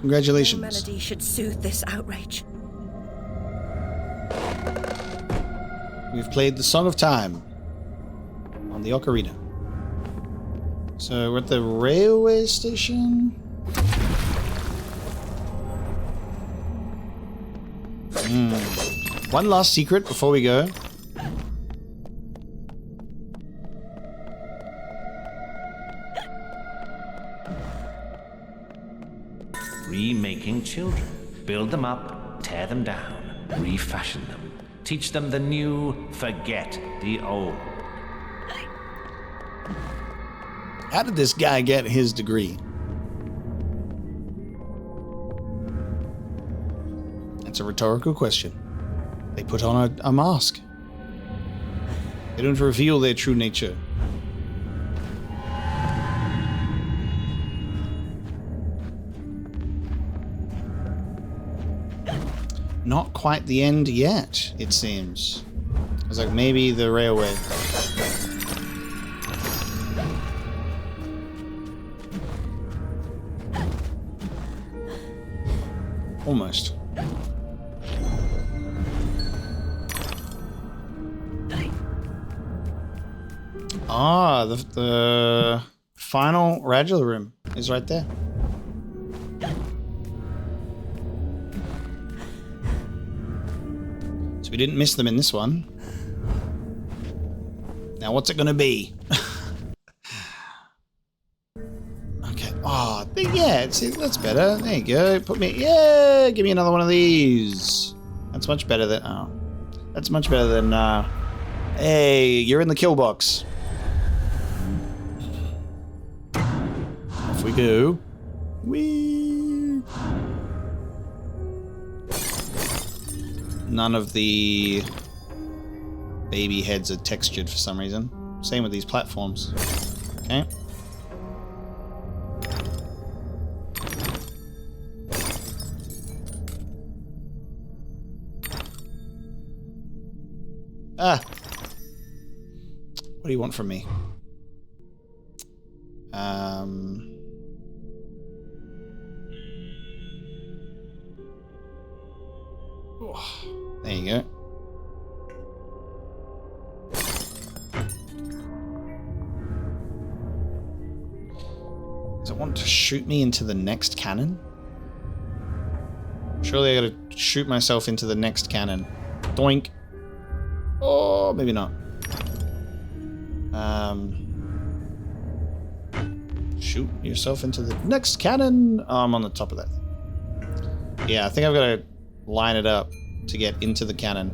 Congratulations. No melody should soothe this outrage. We've played the Song of Time on the Ocarina. So we're at the railway station. One last secret before we go. Remaking children. Build them up, tear them down, refashion them. Teach them the new, forget the old. How did this guy get his degree? That's a rhetorical question. They put on a mask. They don't reveal their true nature. quite the end yet, it seems. I was like, maybe the railway. Almost. Ah, the final Radula room is right there. So we didn't miss them in this one. Now what's it gonna be? Okay. Oh, yeah, see, that's better. There you go. Put me. Yeah, give me another one of these. That's much better than. Oh, that's much better than. Hey, you're in the kill box. Off we go. Whee! None of the baby heads are textured for some reason. Same with these platforms. Okay. Ah! What do you want from me? There you go. Does it want to shoot me into the next cannon? Surely I gotta shoot myself into the next cannon. Doink. Oh, maybe not. Shoot yourself into the next cannon. Oh, I'm on the top of that. Yeah, I think I've got to line it up to get into the cannon.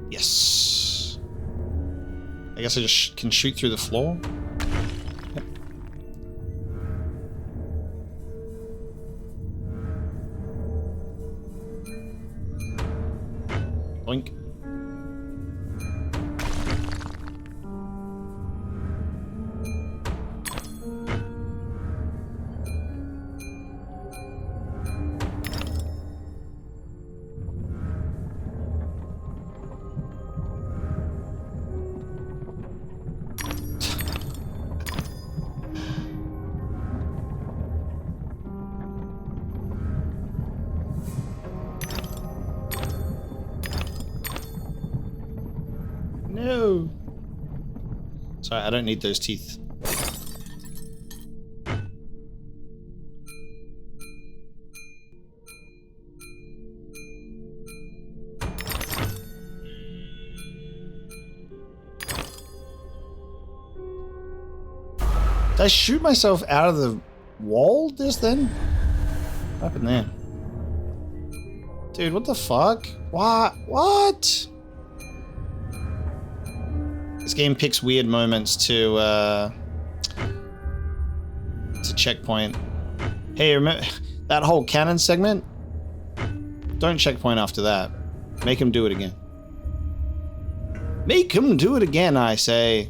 Yes. I guess I just can shoot through the floor. Yep. Boink. No. Sorry, I don't need those teeth. Did I shoot myself out of the wall just then? What happened there? Dude, what the fuck? What? What? This game picks weird moments to checkpoint. Hey, remember that whole cannon segment? Don't checkpoint after that. Make him do it again. Make him do it again, I say.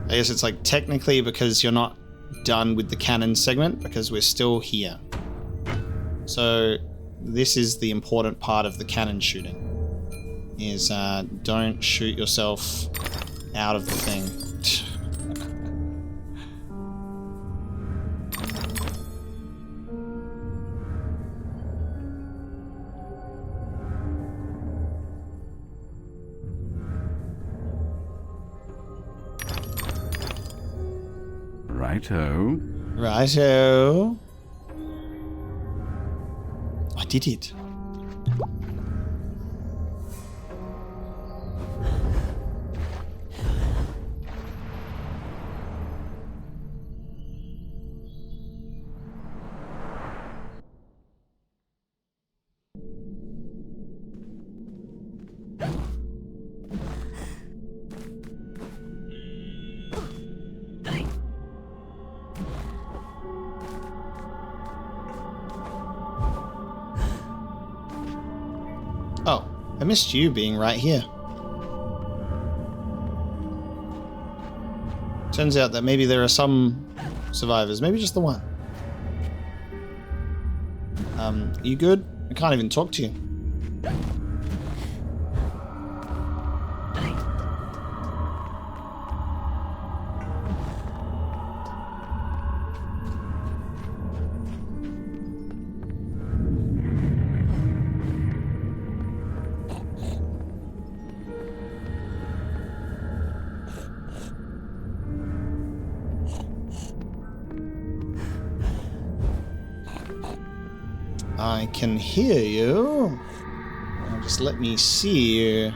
I guess it's like technically because you're not done with the cannon segment because we're still here. So this is the important part of the cannon shooting is don't shoot yourself out of the thing. Righto. Righto. I did it. I missed you being right here. Turns out that maybe there are some survivors, maybe just the one. You good? I can't even talk to you. I can hear you. Now just let me see you.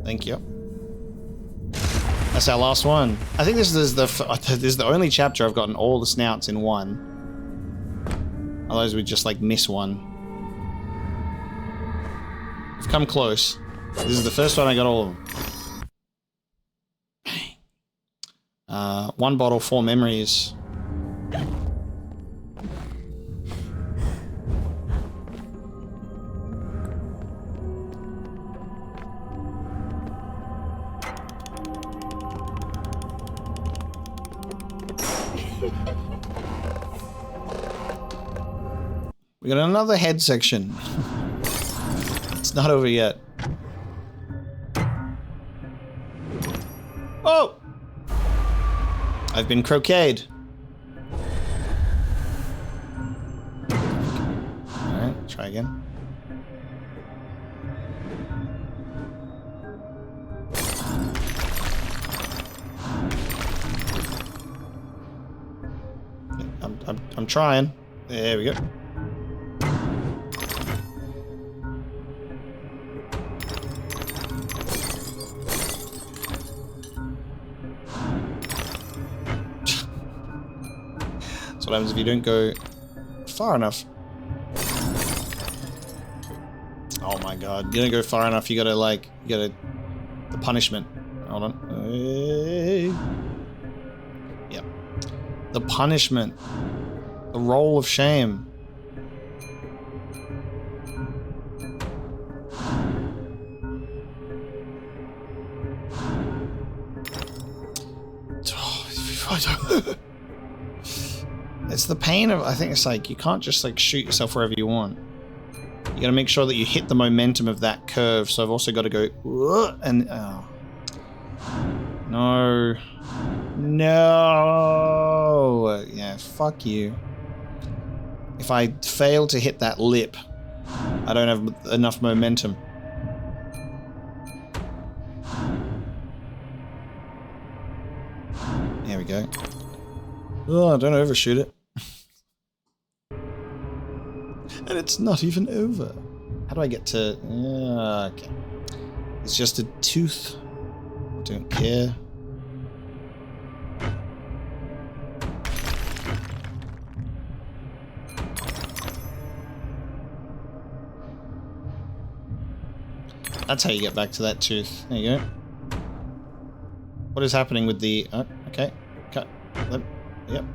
Thank you. That's our last one. I think this is the only chapter I've gotten all the snouts in one. Otherwise we'd just like miss one. We've come close. This is the first one I got all of them. One bottle, 4 memories. We got another head section. It's not over yet. Oh! I've been croqueted. Alright, try again. I'm trying. There we go. What happens if you don't go far enough? Oh my god, you don't go far enough, you gotta the punishment. Hold on. Yep. The punishment. The roll of shame. It's the pain of, I think it's like, you can't just like shoot yourself wherever you want. You gotta make sure that you hit the momentum of that curve, so I've also got to go, and, oh. No. No! Yeah, fuck you. If I fail to hit that lip, I don't have enough momentum. There we go. Oh, don't overshoot it. And it's not even over. How do I get to... okay. It's just a tooth. I don't care. That's how you get back to that tooth. There you go. What is happening with the... Oh, okay. Cut. Yep.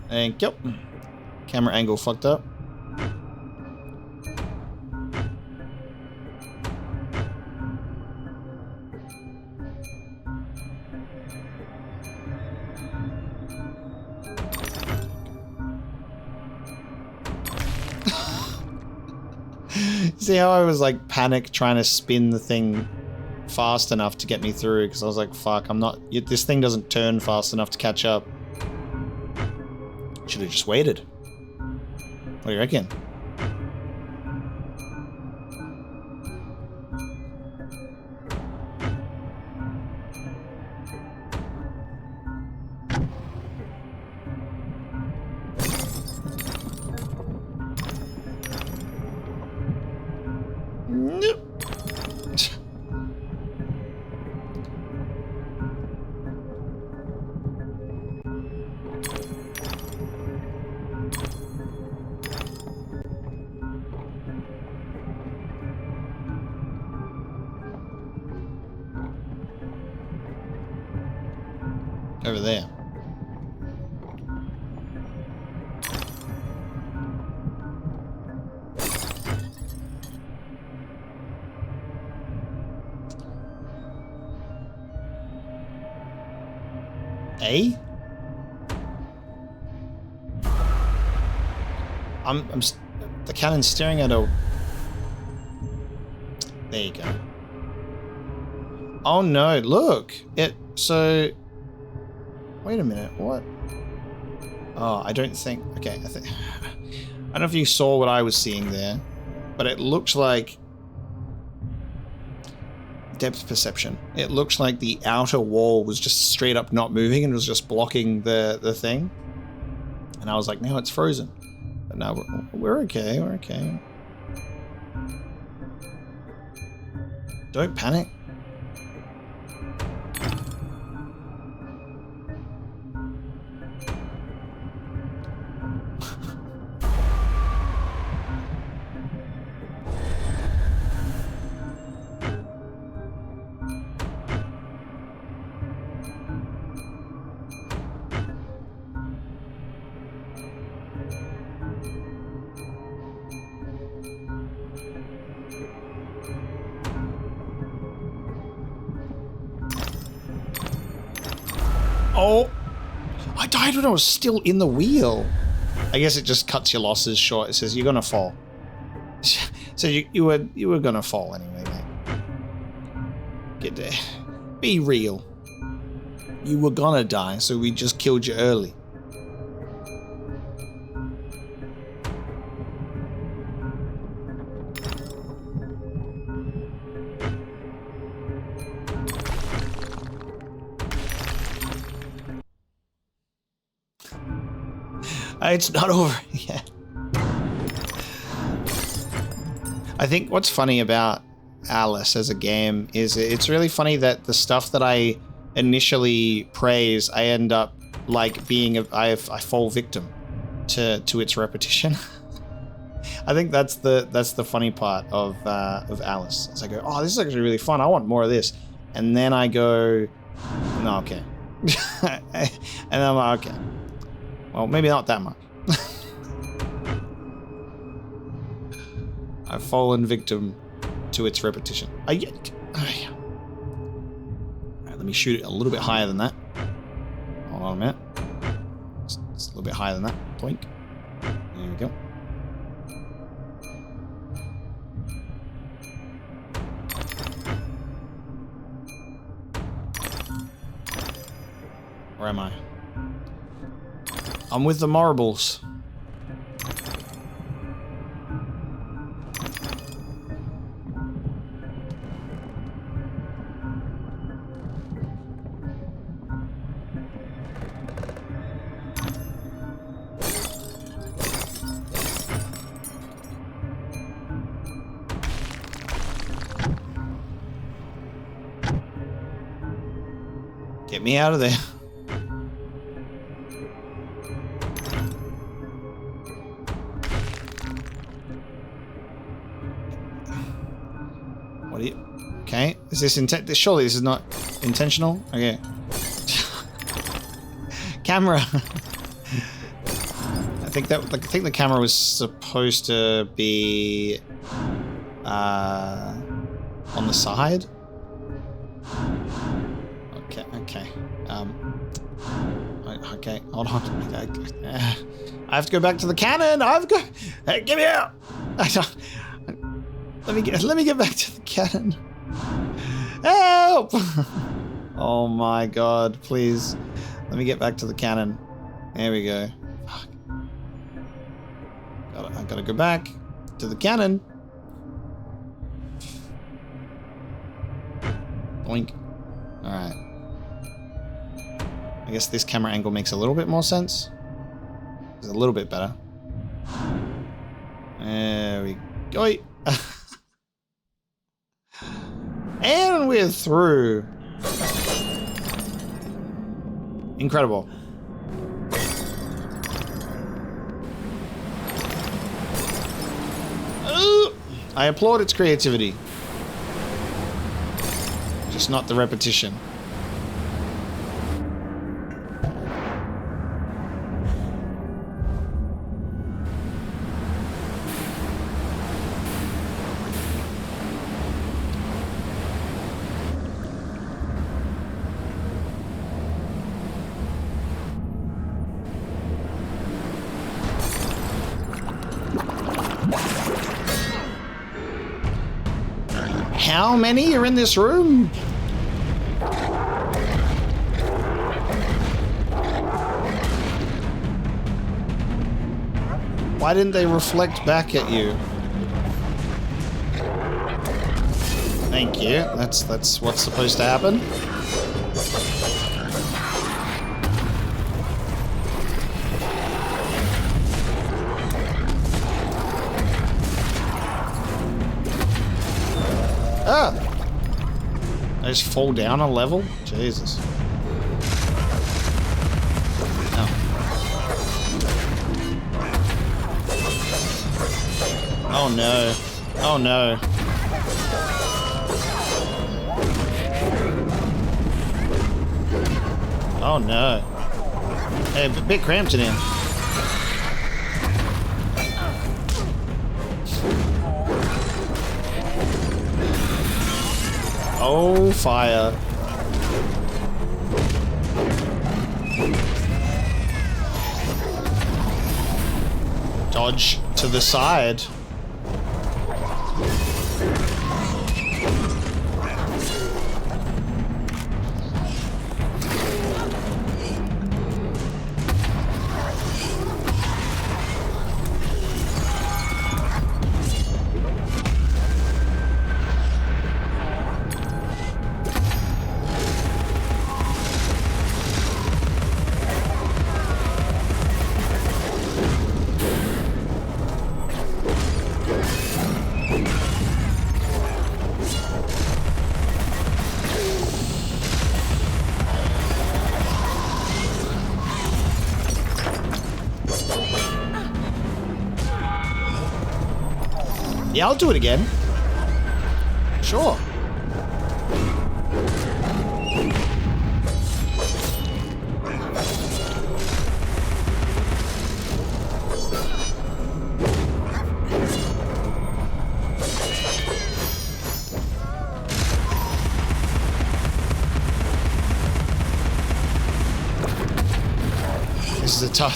Thank you. Camera angle fucked up. See how I was like panic trying to spin the thing fast enough to get me through, because I was like, fuck, I'm not... This thing doesn't turn fast enough to catch up. Should have just waited. What do you reckon? Nope. Over there. A? The cannon's staring at a... There you go. Oh no, look! So... Wait a minute, what? Oh, I don't think... Okay, I don't know if you saw what I was seeing there, but it looks like... Depth perception. It looks like the outer wall was just straight up not moving and was just blocking the thing. And I was like, no, it's frozen. But now we're okay, we're okay. Don't panic. Oh, I died when I was still in the wheel. I guess it just cuts your losses short. It says you're gonna fall. So you were gonna fall anyway, mate. Get there. Be real. You were gonna die, so we just killed you early. It's not over yet. I think what's funny about Alice as a game is it's really funny that the stuff that I initially praise, I end up like being I fall victim to its repetition. I think that's the funny part of Alice. As I go, oh, this is actually really fun. I want more of this, and then I go, no, okay, and I'm like, okay. Well, maybe not that much. I've fallen victim to its repetition. Alright, let me shoot it a little bit higher than that. Hold on a minute. It's a little bit higher than that. Blink. There we go. Where am I? I'm with the marbles. Get me out of there. What are you... Okay. Is this surely this is not intentional? Okay. Camera. I think the camera was supposed to be on the side. Okay. Okay. Hold on. I have to go back to the cannon. Hey, get me out! Let me get back to the cannon. Help! Oh my god! Please, let me get back to the cannon. There we go. Fuck. I gotta go back to the cannon. Boink. All right. I guess this camera angle makes a little bit more sense. It's a little bit better. There we go. And we're through. Incredible. I applaud its creativity. Just not the repetition. how many are in this room? Why didn't they reflect back at you? Thank you. That's what's supposed to happen. Ah! I just fall down a level? Jesus. Oh no. Oh no. Oh no. Hey, a bit cramped in here. Oh, fire. Dodge to the side. Yeah, I'll do it again. Sure.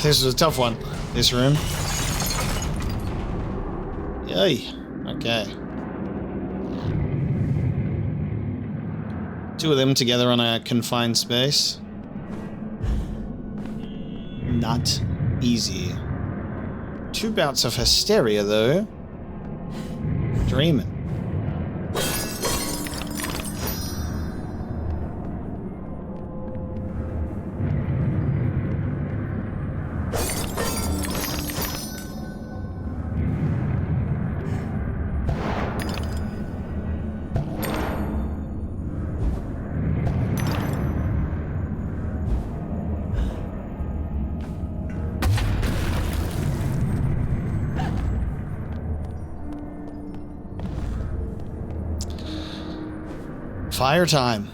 This is a tough one. This room. Yay. Okay. Two of them together on a confined space. Not easy. 2 bouts of hysteria, though. Dreaming. Fire time.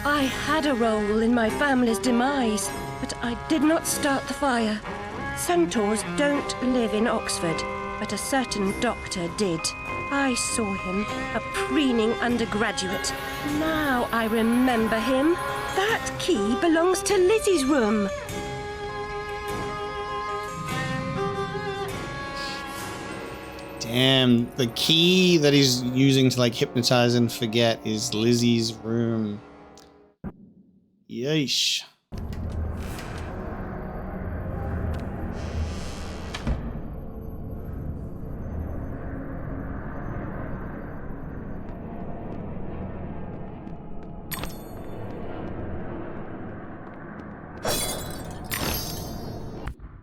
I had a role in my family's demise, but I did not start the fire. Centaurs don't live in Oxford, but a certain doctor did. I saw him, a preening undergraduate. Now I remember him. That key belongs to Lizzie's room. Damn, the key that he's using to like hypnotize and forget is Lizzie's room. Yeesh.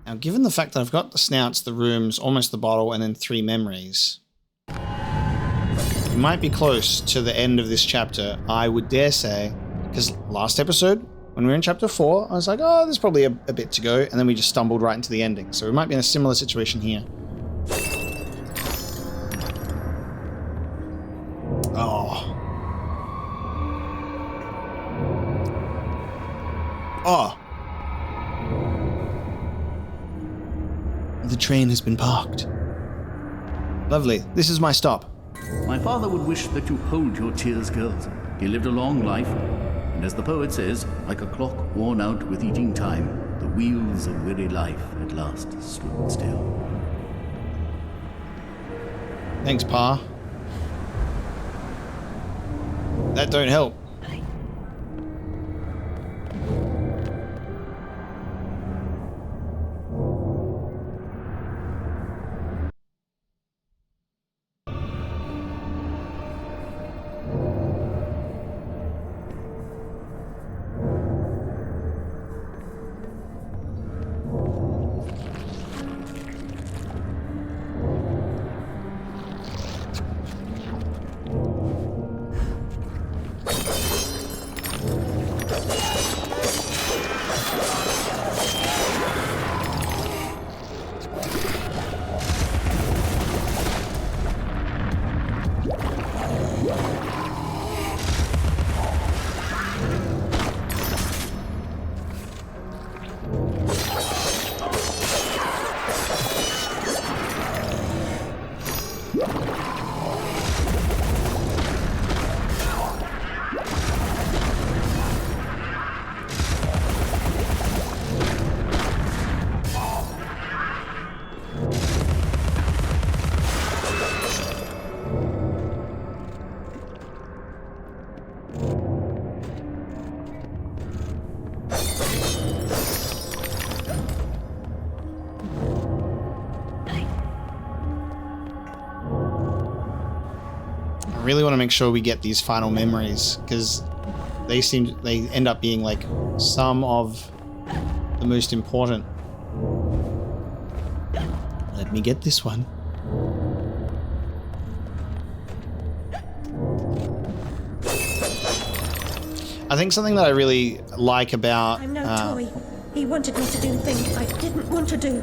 Now, given the fact that I've got the snouts, the rooms, almost the bottle, and then 3 memories, we might be close to the end of this chapter, I would dare say, because last episode, when we were in chapter 4, I was like, oh, there's probably a bit to go, and then we just stumbled right into the ending. So we might be in a similar situation here. Oh. train has been parked. Lovely. This is my stop. My father would wish that you hold your tears, girls. He lived a long life, and as the poet says, like a clock worn out with eating time, the wheels of weary life at last stood still. Thanks, Pa. That don't help. I really want to make sure we get these final memories, because they end up being like some of the most important. Let me get this one. I think something that I really like about... I'm no toy. He wanted me to do things I didn't want to do.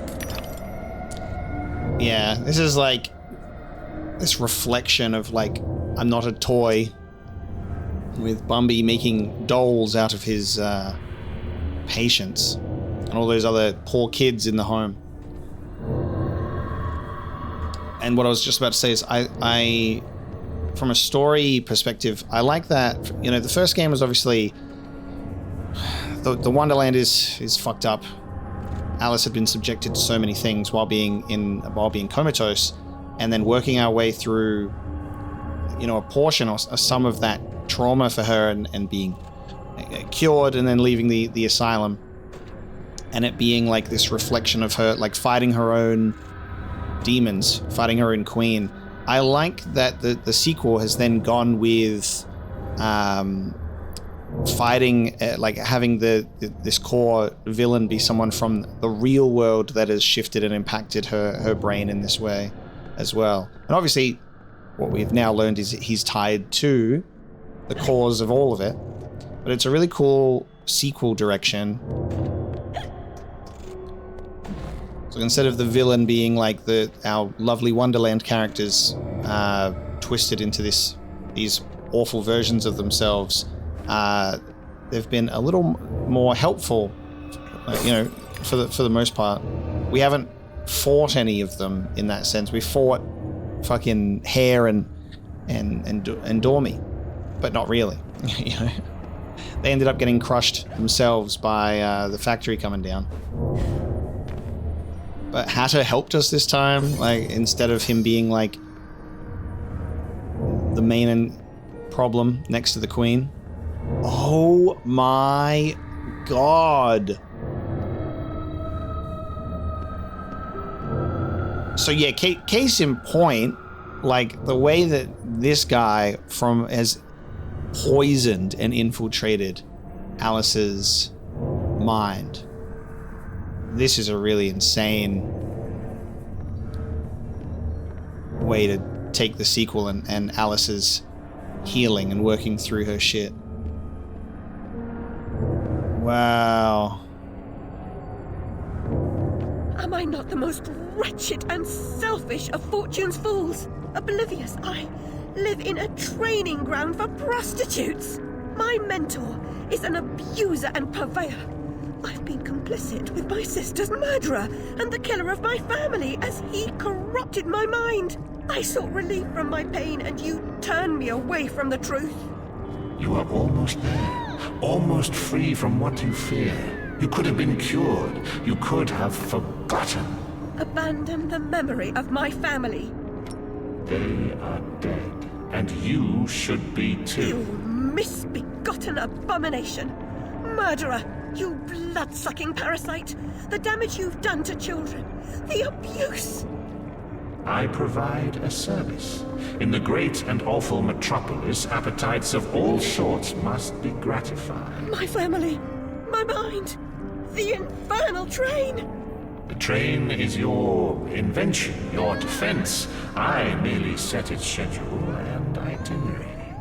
Yeah, this is like this reflection of like, I'm not a toy, with Bumby making dolls out of his patients and all those other poor kids in the home. And what I was just about to say is I from a story perspective, I like that, you know, the first game was obviously the Wonderland is fucked up. Alice had been subjected to so many things while being comatose, and then working our way through, you know, a portion or some of that trauma for her, and being cured, and then leaving the asylum, and it being like this reflection of her like fighting her own demons, fighting her own queen. I like that the sequel has then gone with fighting, like having this core villain be someone from the real world that has shifted and impacted her brain in this way as well. And obviously what we've now learned is he's tied to the cause of all of it. But it's a really cool sequel direction. So instead of the villain being like our lovely Wonderland characters twisted into these awful versions of themselves, they've been a little more helpful, you know, for the most part. We haven't fought any of them in that sense. We fought fucking Hare and Dormy, but not really. You know, they ended up getting crushed themselves by the factory coming down. But Hatter helped us this time, like instead of him being like the main problem next to the Queen. Oh my god. So yeah, case in point, like the way that this guy has poisoned and infiltrated Alice's mind. This is a really insane way to take the sequel and Alice's healing and working through her shit. Wow. Am I not the most wretched and selfish of fortune's fools? Oblivious, I live in a training ground for prostitutes. My mentor is an abuser and purveyor. I've been complicit with my sister's murderer and the killer of my family as he corrupted my mind. I sought relief from my pain and you turned me away from the truth. You are almost there, almost free from what you fear. You could have been cured. You could have forgotten. Abandon the memory of my family. They are dead, and you should be too. You misbegotten abomination. Murderer, you blood-sucking parasite. The damage you've done to children. The abuse. I provide a service. In the great and awful metropolis, appetites of all sorts must be gratified. My family. My mind. The infernal train. The train is your invention, your defense. I merely set its schedule and itinerary.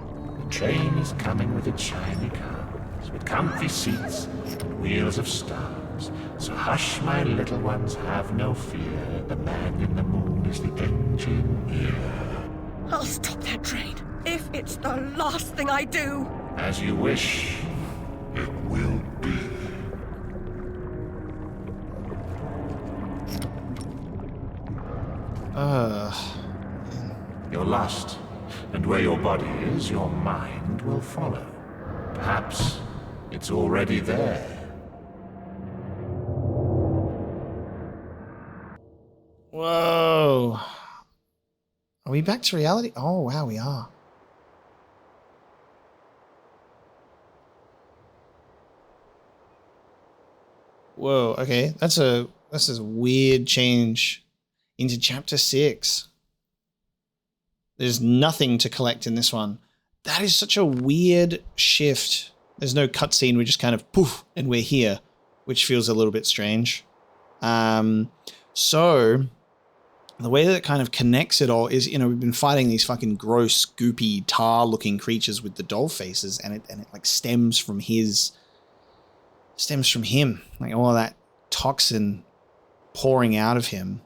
The train is coming with its shiny cars, with comfy seats and wheels of stars. So hush, my little ones, have no fear. The man in the moon is the engineer. I'll stop that train, if it's the last thing I do. As you wish, it will be. You're lost, and where your body is, your mind will follow. Perhaps it's already there. Whoa. Are we back to reality? Oh, wow, we are. Whoa, okay. This is a weird change into chapter 6. There's nothing to collect in this one. That is such a weird shift. There's no cutscene. We just kind of poof and we're here, which feels a little bit strange. So the way that it kind of connects it all is, we've been fighting these fucking gross, goopy, tar-looking creatures with the doll faces, and it like stems from him. Like all of that toxin pouring out of him.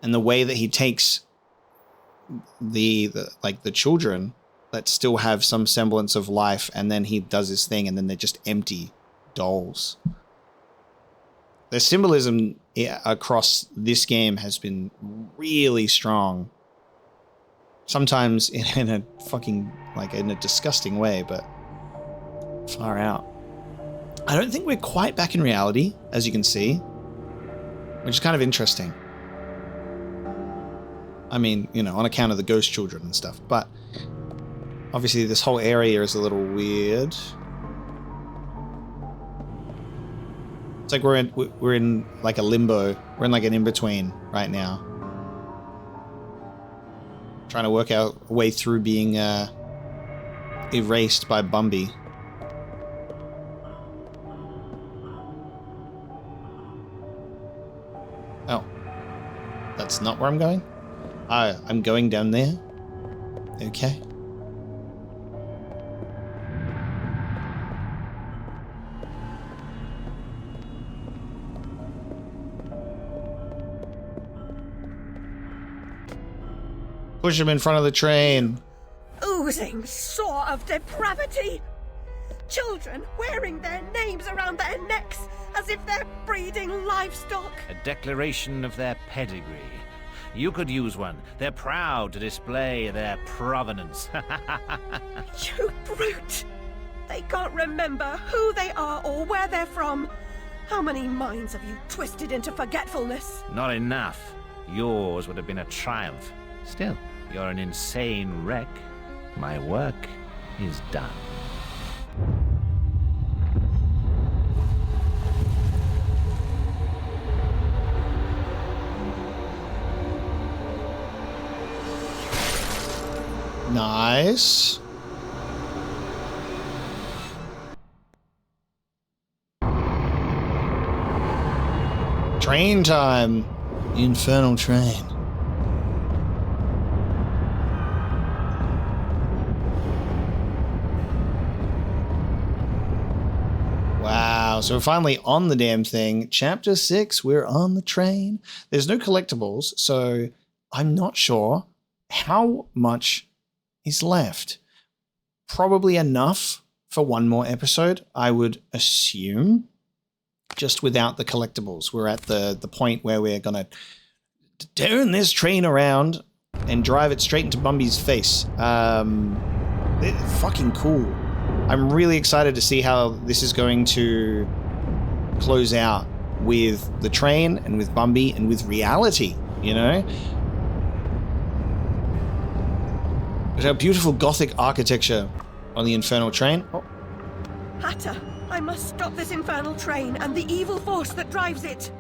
And the way that he takes the children that still have some semblance of life, and then he does his thing, and then they're just empty dolls. The symbolism across this game has been really strong. Sometimes in a fucking, in a disgusting way, but far out. I don't think we're quite back in reality, as you can see, which is kind of interesting. I mean, on account of the ghost children and stuff, but obviously this whole area is a little weird. It's like we're in like a limbo. We're in like an in-between right now. Trying to work our way through being erased by Bumby. Oh. That's not where I'm going? I'm going down there? Okay. Push him in front of the train. Oozing sore of depravity. Children wearing their names around their necks as if they're breeding livestock. A declaration of their pedigree. You could use one. They're proud to display their provenance. You brute! They can't remember who they are or where they're from. How many minds have you twisted into forgetfulness? Not enough. Yours would have been a triumph. Still, you're an insane wreck. My work is done. Nice. Train time. The Infernal train. Wow, so we're finally on the damn thing. Chapter 6, we're on the train. There's no collectibles, so I'm not sure how much is left. Probably enough for one more episode, I would assume, just without the collectibles. We're at the point where we're going to turn this train around and drive it straight into Bumby's face. It's fucking cool. I'm really excited to see how this is going to close out with the train and with Bumby and with reality, you know? There's a beautiful Gothic architecture on the Infernal train. Oh. Hatter, I must stop this infernal train and the evil force that drives it.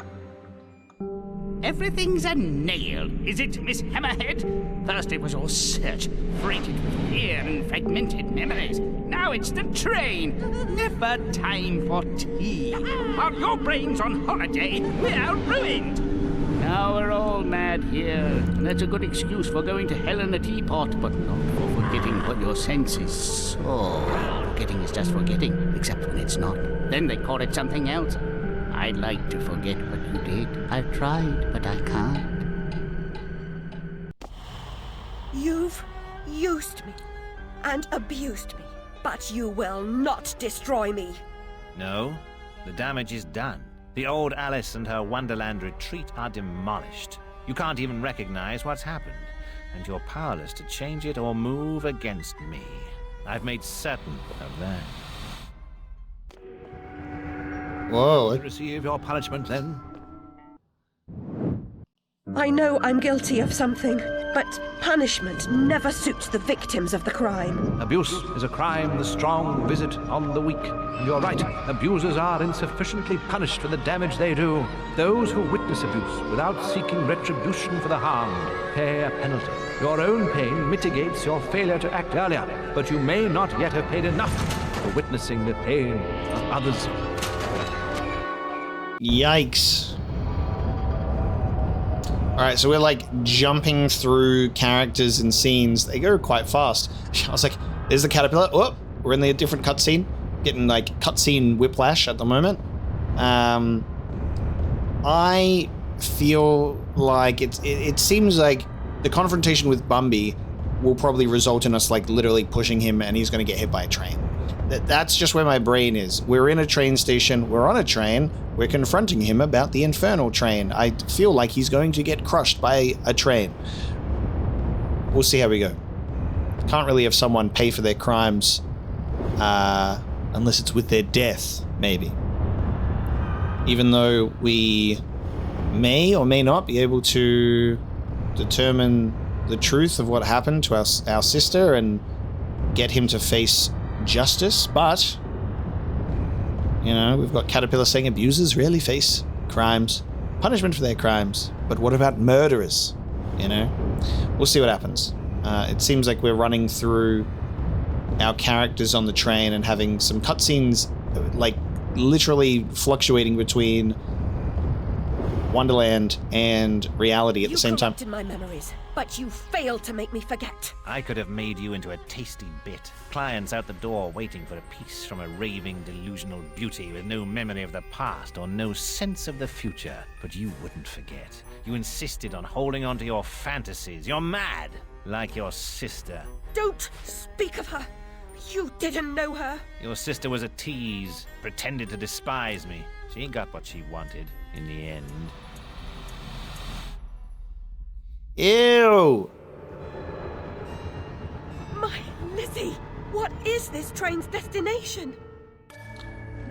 Everything's a nail, is it, Miss Hammerhead? First it was your search, freighted with fear and fragmented memories. Now it's the train. Never time for tea. While your brain's on holiday, we're ruined. Now we're all mad here, and that's a good excuse for going to hell in a teapot, but not for forgetting what your senses saw. Forgetting is just forgetting, except when it's not. Then they call it something else. I'd like to forget what you did. I've tried, but I can't. You've used me and abused me, but you will not destroy me. No, the damage is done. The old Alice and her Wonderland retreat are demolished. You can't even recognize what's happened, and you're powerless to change it or move against me. I've made certain of that. Whoa. Receive your punishment, then? I know I'm guilty of something, but punishment never suits the victims of the crime. Abuse is a crime the strong visit on the weak. And you're right, abusers are insufficiently punished for the damage they do. Those who witness abuse without seeking retribution for the harmed pay a penalty. Your own pain mitigates your failure to act earlier, but you may not yet have paid enough for witnessing the pain of others. Yikes. Alright, so we're like jumping through characters and scenes. They go quite fast. I was like, there's the caterpillar. Oh, we're in a different cutscene. Getting like cutscene whiplash at the moment. I feel like it seems like the confrontation with Bumby will probably result in us like literally pushing him and he's going to get hit by a train. That's just where my brain is. We're in a train station. We're on a train. We're confronting him about the Infernal train. I feel like he's going to get crushed by a train. We'll see how we go. Can't really have someone pay for their crimes unless it's with their death, maybe. Even though we may or may not be able to determine the truth of what happened to our sister and get him to face justice, but you know, we've got Caterpillar saying abusers rarely face crimes, punishment for their crimes, but what about murderers? You know, we'll see what happens. It seems like we're running through our characters on the train and having some cutscenes, like literally fluctuating between Wonderland and reality at the same time. You corrupted my memories, but you failed to make me forget. I could have made you into a tasty bit. Clients out the door waiting for a piece from a raving, delusional beauty with no memory of the past or no sense of the future. But you wouldn't forget. You insisted on holding on to your fantasies. You're mad, like your sister. Don't speak of her. You didn't know her. Your sister was a tease, pretended to despise me. She got what she wanted in the end. Ew! My Lizzie, what is this train's destination?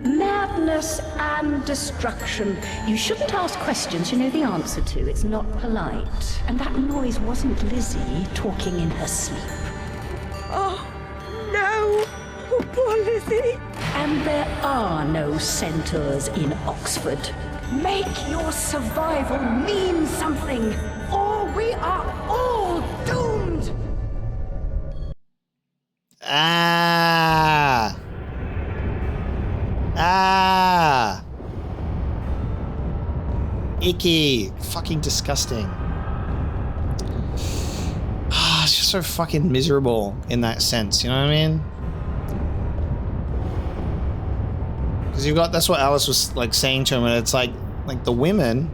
Madness and destruction. You shouldn't ask questions you know the answer to. It's not polite. And that noise wasn't Lizzie talking in her sleep. Oh, no! Oh, poor Lizzie! And there are no centaurs in Oxford. Make your survival mean something, or we are all doomed! Ah! Ah! Icky. Fucking disgusting. Ah, it's just so fucking miserable in that sense, you know what I mean? Because you've got, that's what Alice was like saying to him, and it's like the women,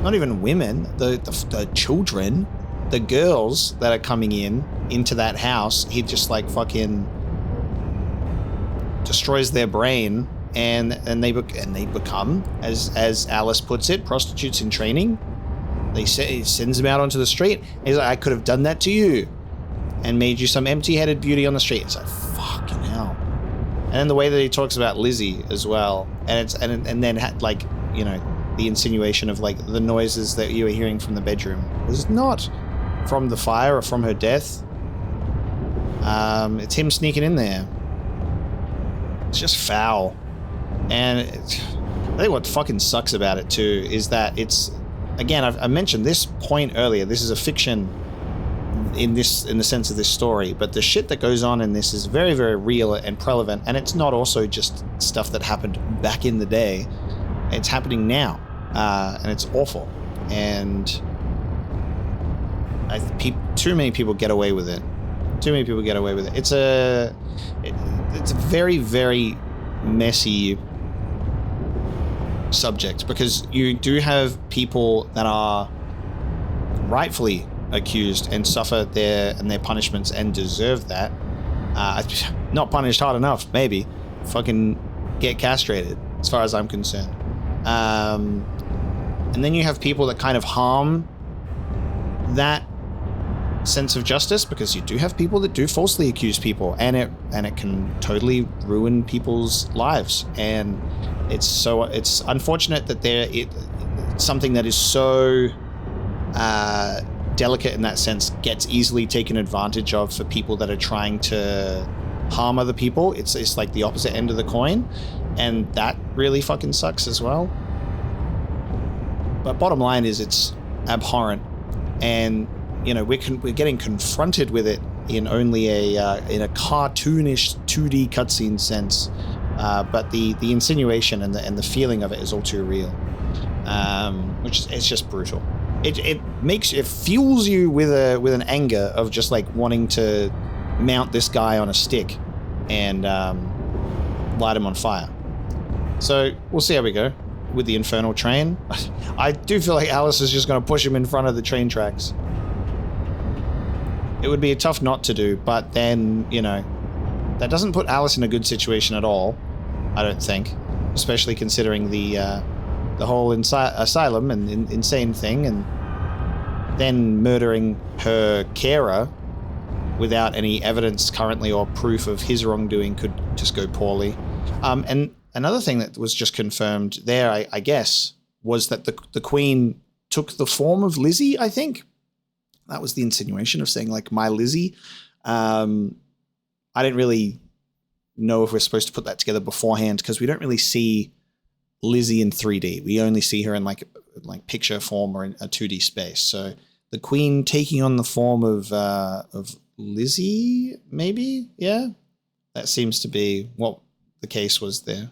not even women, the children, the girls that are coming into that house, he just like fucking destroys their brain, and they become, as Alice puts it, prostitutes in training. He sends them out onto the street. He's like, I could have done that to you and made you some empty-headed beauty on the street. It's like, fucking hell. And then the way that he talks about Lizzie as well, and then like, you know, the insinuation of like the noises that you were hearing from the bedroom was not from the fire or from her death. It's him sneaking in there. It's just foul. And I think what fucking sucks about it too is that it's, again, I mentioned this point earlier, this is a fiction in the sense of this story, but the shit that goes on in this is very, very real and prevalent, and it's not also just stuff that happened back in the day. It's happening now, and it's awful. And too many people get away with it. Too many people get away with it. It's a very, very messy subject, because you do have people that are rightfully accused and suffer their punishments and deserve that. Not punished hard enough, maybe. Fucking get castrated, as far as I'm concerned. And then you have people that kind of harm that sense of justice, because you do have people that do falsely accuse people, and it can totally ruin people's lives. And it's unfortunate that something that is so delicate in that sense gets easily taken advantage of for people that are trying to harm other people. It's like the opposite end of the coin, and that really fucking sucks as well. But bottom line is, it's abhorrent, and you know, we're getting confronted with it in only in a cartoonish 2D cutscene sense, but the insinuation and the feeling of it is all too real, which is just brutal. It fuels you with an anger of just like wanting to mount this guy on a stick and light him on fire. So we'll see how we go with the Infernal train. I do feel like Alice is just going to push him in front of the train tracks. It would be tough not to do, but then, you know, that doesn't put Alice in a good situation at all, I don't think, especially considering the whole asylum and insane thing, and then murdering her carer without any evidence currently or proof of his wrongdoing could just go poorly. And another thing that was just confirmed there, I guess, was that the Queen took the form of Lizzie, I think. That was the insinuation of saying, like, my Lizzie. I didn't really know if we're supposed to put that together beforehand, because we don't really see Lizzie in 3D. We only see her in like picture form or in a 2D space. So the Queen taking on the form of Lizzie, maybe? Yeah? That seems to be what the case was there.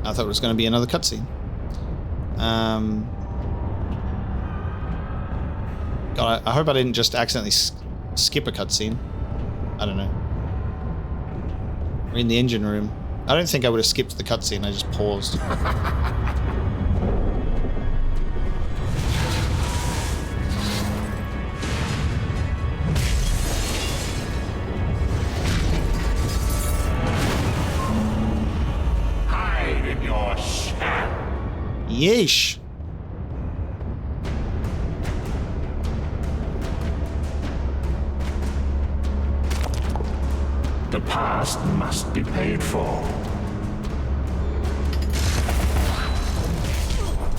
I thought it was going to be another cutscene. God, I hope I didn't just accidentally skip a cutscene. I don't know. We're in the engine room. I don't think I would have skipped the cutscene, I just paused. Hide in your shell. Yeesh. The past must be paid for.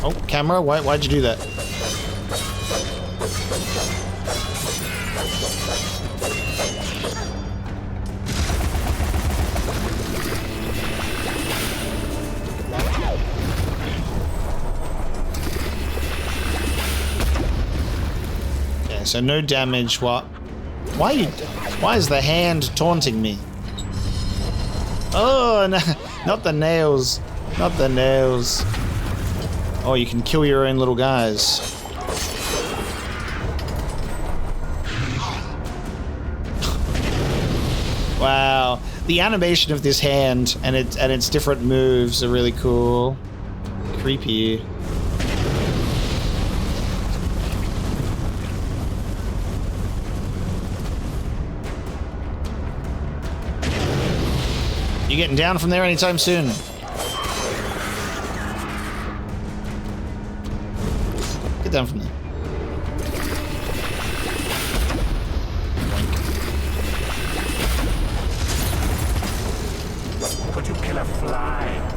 Oh, camera, why'd you do that? Okay, so no damage. What? Why is the hand taunting me? Oh, no, not the nails. Not the nails. Oh, you can kill your own little guys. Wow. The animation of this hand and its different moves are really cool. Creepy. You getting down from there anytime soon? Get down from there. Could you kill a fly?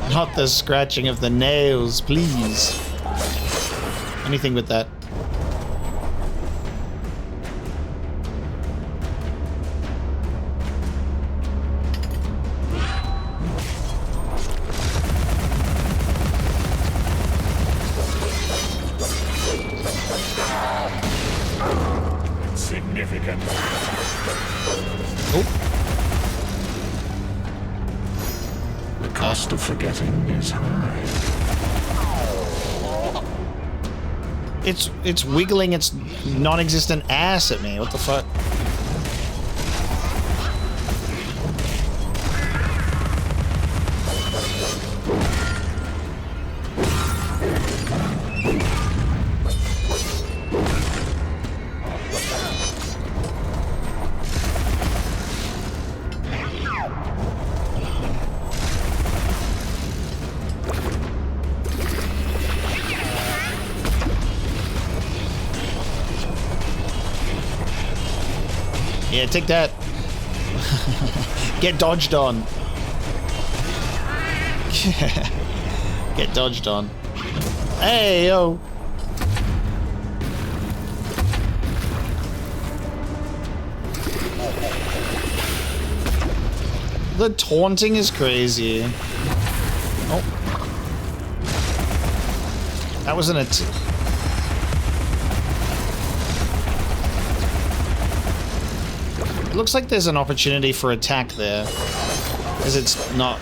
Not the scratching of the nails, please. Anything but that. Significant. Oh. The cost of forgetting is high. It's wiggling its non-existent ass at me. What the fuck? Yeah, take that. Get dodged on. Get dodged on. Hey, yo. The taunting is crazy. Oh. That wasn't a... It looks like there's an opportunity for attack there, as it's not,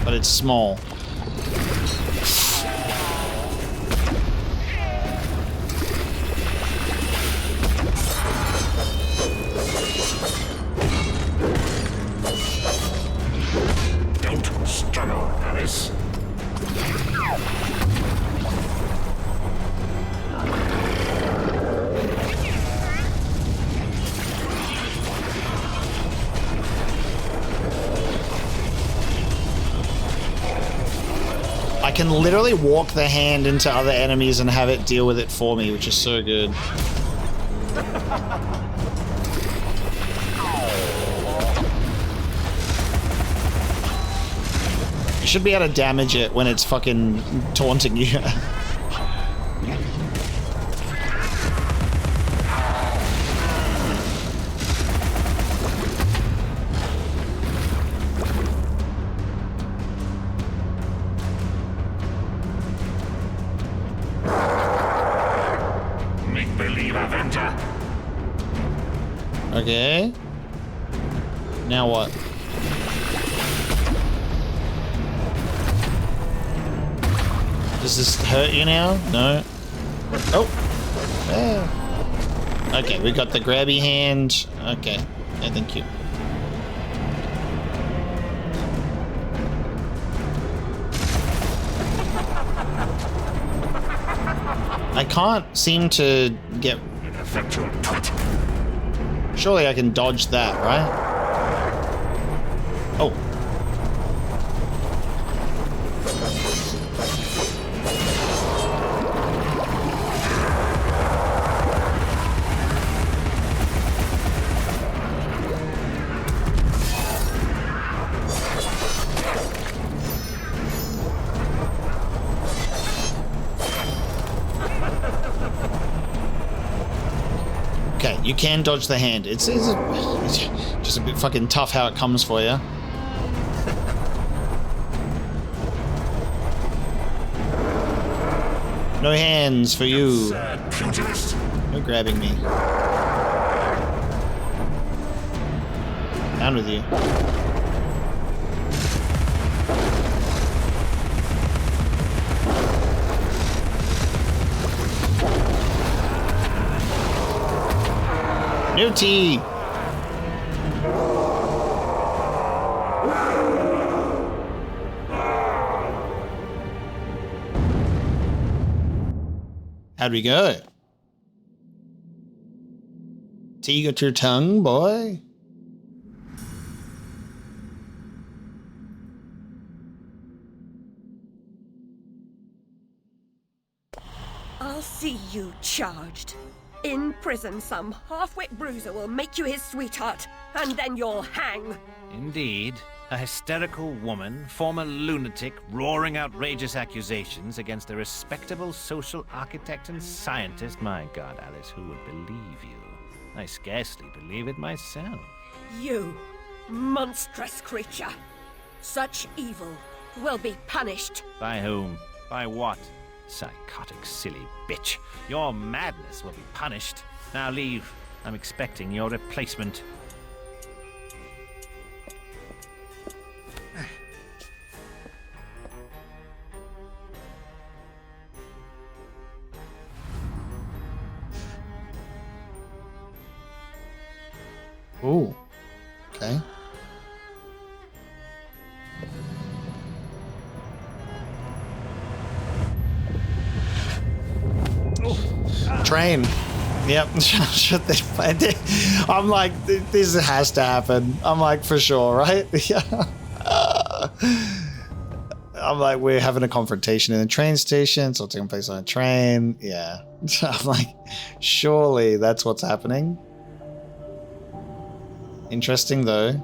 but it's small. Don't struggle, Alice. I can literally walk the hand into other enemies and have it deal with it for me, which is so good. You should be able to damage it when it's fucking taunting you. Okay. Now what? Does this hurt you now? No. Oh. Yeah. Okay, we got the grabby hand. Okay. Yeah, thank you. I can't seem to get... Surely I can dodge that, right? Oh. Okay, you can dodge the hand. It's just a bit fucking tough how it comes for you. No hands for you. No grabbing me. Down with you. New tea. How'd we go? T, got your tongue, boy? I'll see you charged. In prison, some half-wit bruiser will make you his sweetheart, and then you'll hang. Indeed. A hysterical woman, former lunatic, roaring outrageous accusations against a respectable social architect and scientist. My God, Alice, who would believe you? I scarcely believe it myself. You, monstrous creature. Such evil will be punished. By whom? By what? Psychotic, silly bitch. Your madness will be punished. Now leave. I'm expecting your replacement. Ooh. Okay. Train. Yep. I'm like, this has to happen. I'm like, for sure, right? Yeah. I'm like, we're having a confrontation in a train station. It's all taking place on a train. Yeah. I'm like, surely that's what's happening. Interesting, though.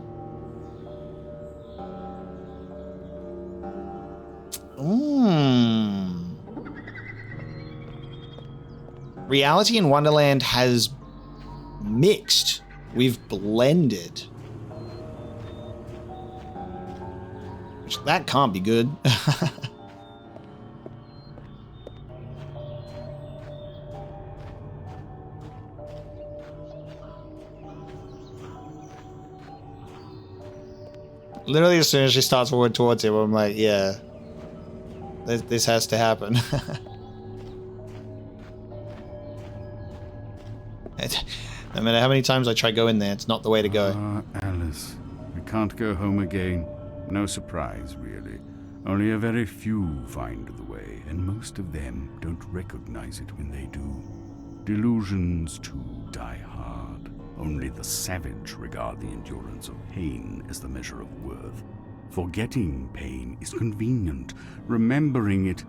Reality in Wonderland has mixed. We've blended. Which, that can't be good. Literally, as soon as she starts walking towards him, I'm like, yeah, this has to happen. No matter how many times I try going there, it's not the way to go. Alice, we can't go home again. No surprise, really. Only a very few find the way, and most of them don't recognize it when they do. Delusions, too, die hard. Only the savage regard the endurance of pain as the measure of worth. Forgetting pain is convenient, remembering it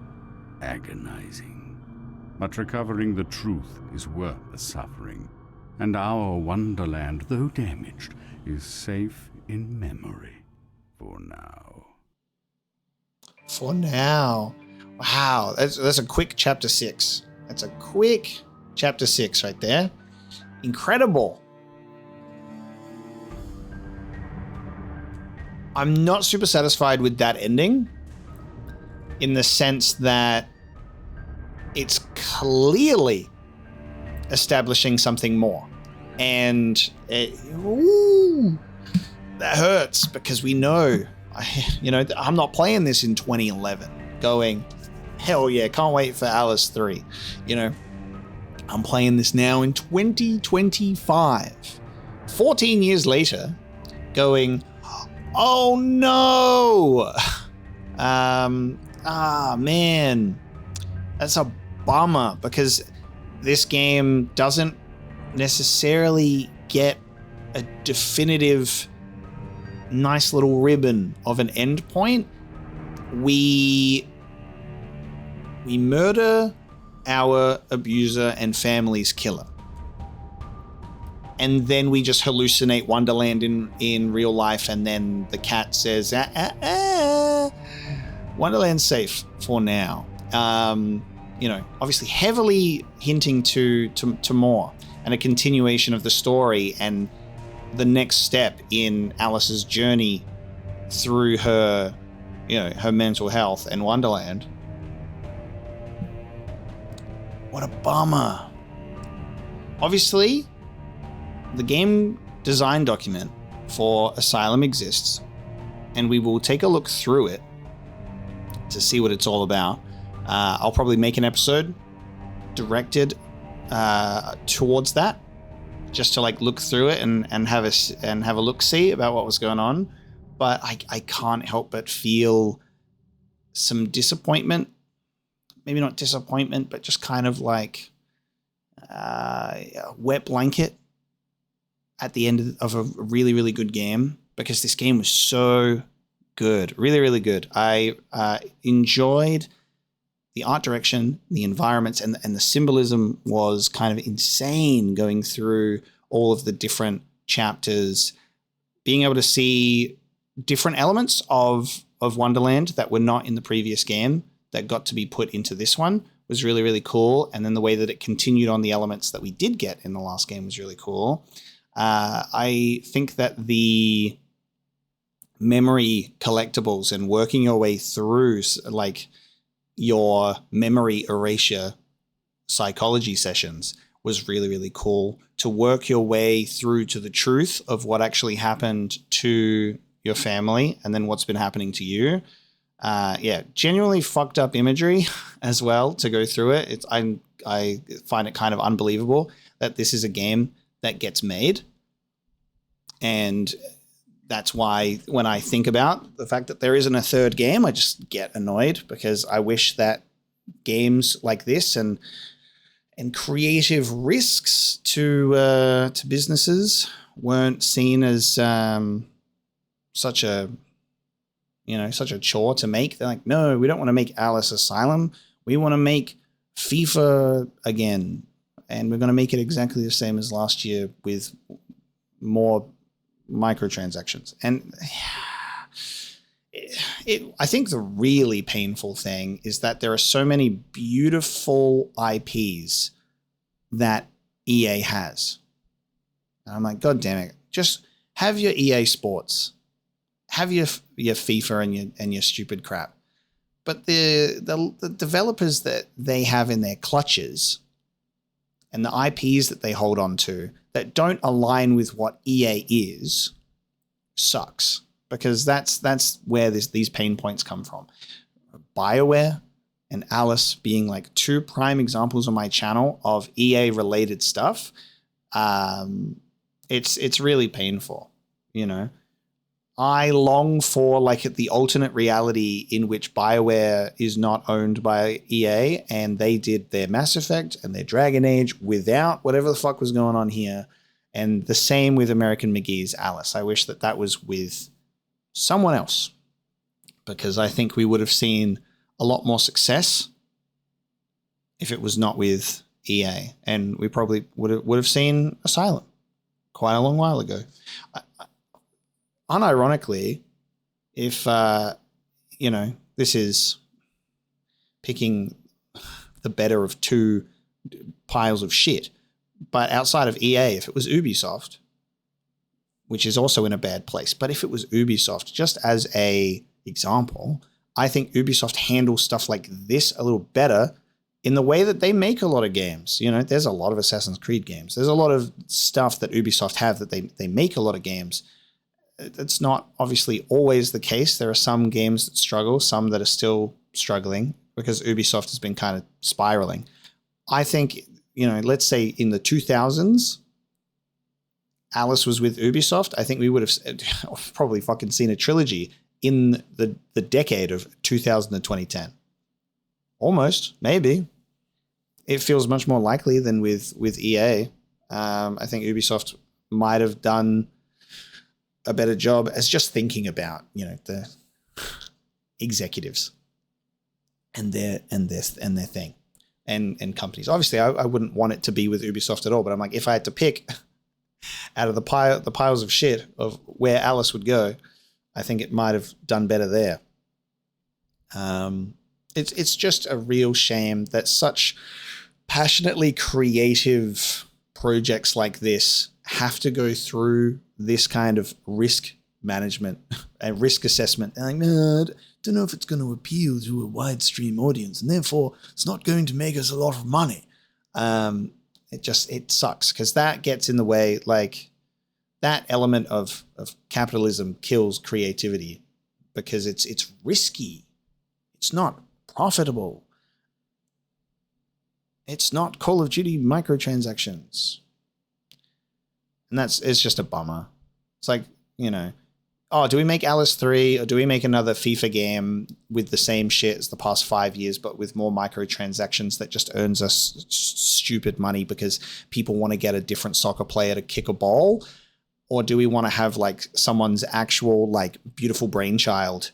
agonizing. But recovering the truth is worth the suffering, and our Wonderland, though damaged, is safe in memory for now. For now. Wow, that's a quick chapter 6. That's a quick chapter 6 right there. Incredible. I'm not super satisfied with that ending, in the sense that it's clearly establishing something more. And that hurts, because we know, I'm not playing this in 2011 going, hell yeah, can't wait for Alice 3. I'm playing this now in 2025. 14 years later, going, oh no! Man. That's a bummer, because this game doesn't necessarily get a definitive nice little ribbon of an end point. We murder our abuser and family's killer, and then we just hallucinate Wonderland in real life, and then the cat says, Wonderland's safe for now. Obviously heavily hinting to more, and a continuation of the story and the next step in Alice's journey through her mental health and Wonderland. What a bummer. Obviously, the game design document for Asylum exists, and we will take a look through it to see what it's all about. I'll probably make an episode directed towards that, just to look through it and have a look-see about what was going on. But I can't help but feel some disappointment maybe not disappointment, but just kind of like a wet blanket at the end of a really, really good game, because this game was so good. Really, really good. I enjoyed the art direction, the environments, and the symbolism was kind of insane going through all of the different chapters, being able to see different elements of Wonderland that were not in the previous game that got to be put into this one was really, really cool. And then the way that it continued on the elements that we did get in the last game was really cool. I think that the memory collectibles and working your way through like your memory erasure psychology sessions was really, really cool. To work your way through to the truth of what actually happened to your family and then what's been happening to you. Genuinely fucked up imagery as well to go through it. I find it kind of unbelievable that this is a game that gets made. And that's why when I think about the fact that there isn't a third game, I just get annoyed, because I wish that games like this and creative risks to businesses weren't seen as such a chore to make. They're like, no, we don't want to make Alice Asylum. We want to make FIFA again, and we're going to make it exactly the same as last year with more microtransactions. And I think the really painful thing is that there are so many beautiful IPs that EA has. And I'm like, God damn it. Just have your EA Sports. Have your FIFA and your stupid crap. But the developers that they have in their clutches and the IPs that they hold on to that don't align with what EA is sucks, because that's where these pain points come from. BioWare and Alice being like two prime examples on my channel of EA related stuff. It's really painful, you know. I long for like the alternate reality in which BioWare is not owned by EA and they did their Mass Effect and their Dragon Age without whatever the fuck was going on here. And the same with American McGee's Alice. I wish that was with someone else, because I think we would have seen a lot more success if it was not with EA, and we probably would have seen Asylum quite a long while ago. Unironically, if this is picking the better of two piles of shit, but outside of EA, if it was Ubisoft, which is also in a bad place, but if it was Ubisoft, just as a example, I think Ubisoft handles stuff like this a little better in the way that they make a lot of games. You know, there's a lot of Assassin's Creed games. There's a lot of stuff that Ubisoft have that they make a lot of games. It's not obviously always the case. There are some games that struggle, some that are still struggling because Ubisoft has been kind of spiraling. I think, you know, let's say in the 2000s, Alice was with Ubisoft. I think we would have probably fucking seen a trilogy in the decade of 2000 to 2010. Almost, maybe. It feels much more likely than with EA. I think Ubisoft might have done a better job as just thinking about, you know, the executives and their thing and companies. Obviously, I wouldn't want it to be with Ubisoft at all, but I'm like, if I had to pick out of the piles of shit of where Alice would go, I think it might have done better there. It's just a real shame that such passionately creative projects like this have to go through this kind of risk management and risk assessment. And like, I don't know if it's going to appeal to a wide stream audience, and therefore it's not going to make us a lot of money. It sucks, because that gets in the way. Like, that element of capitalism kills creativity because it's risky. It's not profitable. It's not Call of Duty microtransactions. And it's just a bummer. It's like, you know, oh, do we make Alice 3 or do we make another FIFA game with the same shit as the past 5 years, but with more microtransactions that just earns us stupid money because people want to get a different soccer player to kick a ball? Or do we want to have like someone's actual like beautiful brainchild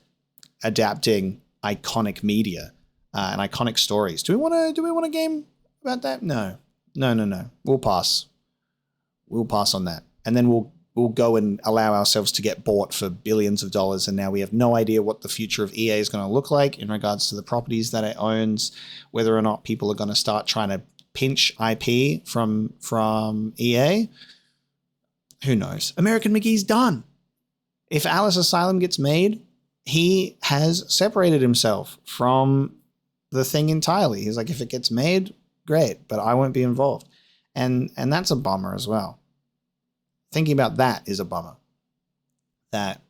adapting iconic media and iconic stories? Do we want a game about that? No. We'll pass. We'll pass on that. And then we'll go and allow ourselves to get bought for billions of dollars. And now we have no idea what the future of EA is going to look like in regards to the properties that it owns, whether or not people are going to start trying to pinch IP from EA. Who knows? American McGee's done. If Alice Asylum gets made, he has separated himself from the thing entirely. He's like, if it gets made, great, but I won't be involved. And that's a bummer as well. Thinking about that is a bummer. That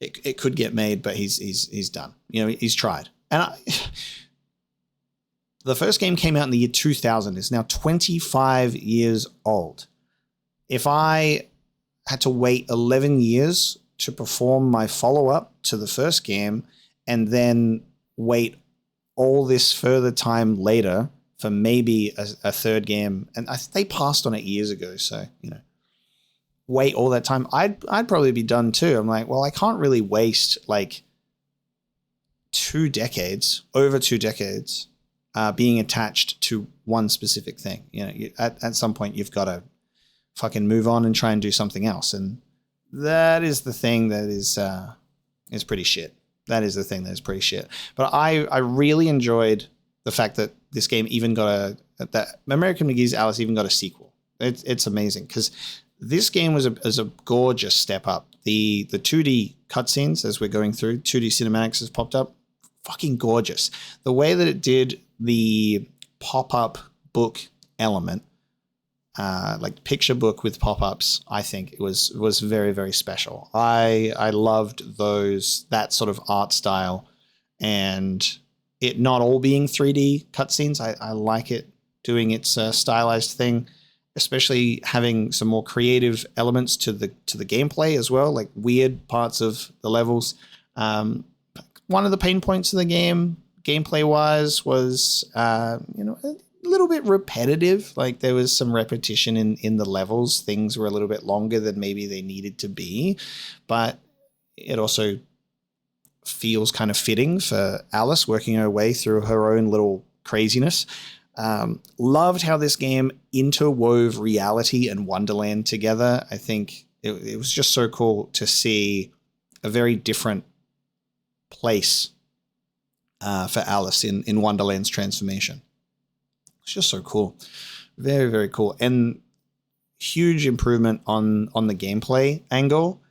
it could get made, but he's done. You know, he's tried. And the first game came out in the year 2000. It's now 25 years old. If I had to wait 11 years to perform my follow-up to the first game and then wait all this further time later for maybe a third game, and they passed on it years ago, so, you know, wait all that time, I'd probably be done too. I'm like, well, I can't really waste like over 2 decades being attached to one specific thing. You know, at some point you've got to fucking move on and try and do something else. And that is the thing that is pretty shit. That is the thing that is pretty shit. But I really enjoyed the fact that this game even got that American McGee's Alice even got a sequel. It's amazing because this game was a gorgeous step up. The 2D cutscenes as we're going through, 2D cinematics has popped up. Fucking gorgeous. The way that it did the pop-up book element, like picture book with pop-ups, I think it was very, very special. I loved that sort of art style, and it not all being 3D cutscenes. I like it doing its stylized thing, especially having some more creative elements to the gameplay as well, like weird parts of the levels. One of the pain points of the game, gameplay-wise, was a little bit repetitive. Like there was some repetition in the levels. Things were a little bit longer than maybe they needed to be, but it also feels kind of fitting for Alice working her way through her own little craziness. Loved how this game interwove reality and Wonderland together. I think it was just so cool to see a very different place for Alice in Wonderland's transformation. It's just so cool. Very, very cool. And huge improvement on the gameplay angle.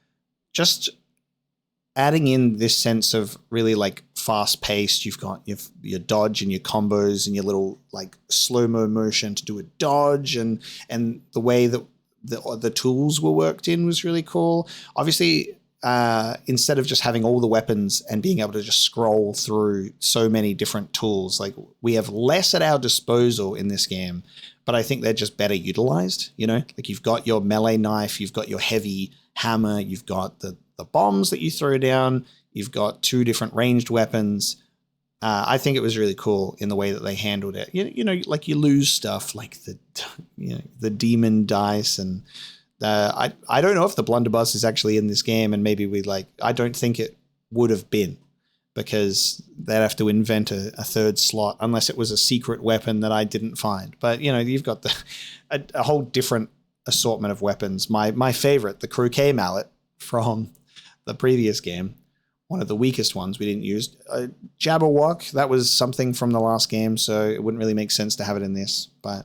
Just adding in this sense of really like fast paced. You've got your dodge and your combos and your little like slow-mo motion to do a dodge, and the way that the tools were worked in was really cool. Obviously, instead of just having all the weapons and being able to just scroll through so many different tools, like we have less at our disposal in this game, but I think they're just better utilized. You know, like you've got your melee knife, you've got your heavy hammer, you've got the bombs that you throw down, you've got 2 different ranged weapons. I think it was really cool in the way that they handled it. You know, like you lose stuff like the demon dice, and I don't know if the blunderbuss is actually in this game, and maybe I don't think it would have been, because they'd have to invent a third slot unless it was a secret weapon that I didn't find. But you know, you've got a whole different assortment of weapons. My favorite, the croquet mallet from the previous game, one of the weakest ones we didn't use. Jabberwock, that was something from the last game, so it wouldn't really make sense to have it in this, but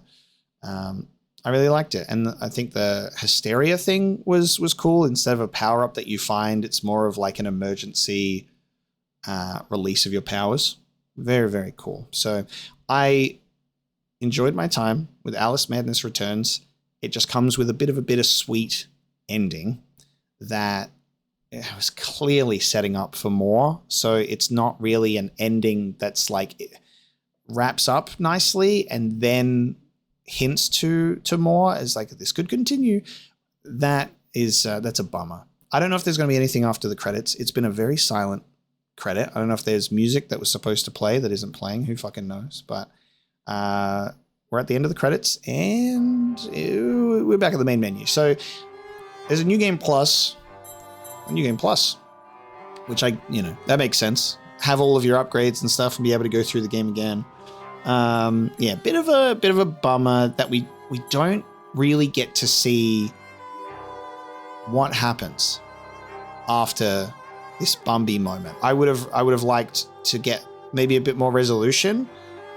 I really liked it. And I think the hysteria thing was cool. Instead of a power-up that you find, it's more of like an emergency release of your powers. Very, very cool. So I enjoyed my time with Alice Madness Returns. It just comes with a bit of a bittersweet ending that it was clearly setting up for more. So it's not really an ending that's like it wraps up nicely and then hints to more as like this could continue. That's a bummer. I don't know if there's going to be anything after the credits. It's been a very silent credit. I don't know if there's music that was supposed to play that isn't playing. Who fucking knows? But we're at the end of the credits, and we're back at the main menu. So there's a New Game Plus, which that makes sense. Have all of your upgrades and stuff and be able to go through the game again. Yeah, bit of a bummer that we don't really get to see what happens after this Bumby moment. I would have liked to get maybe a bit more resolution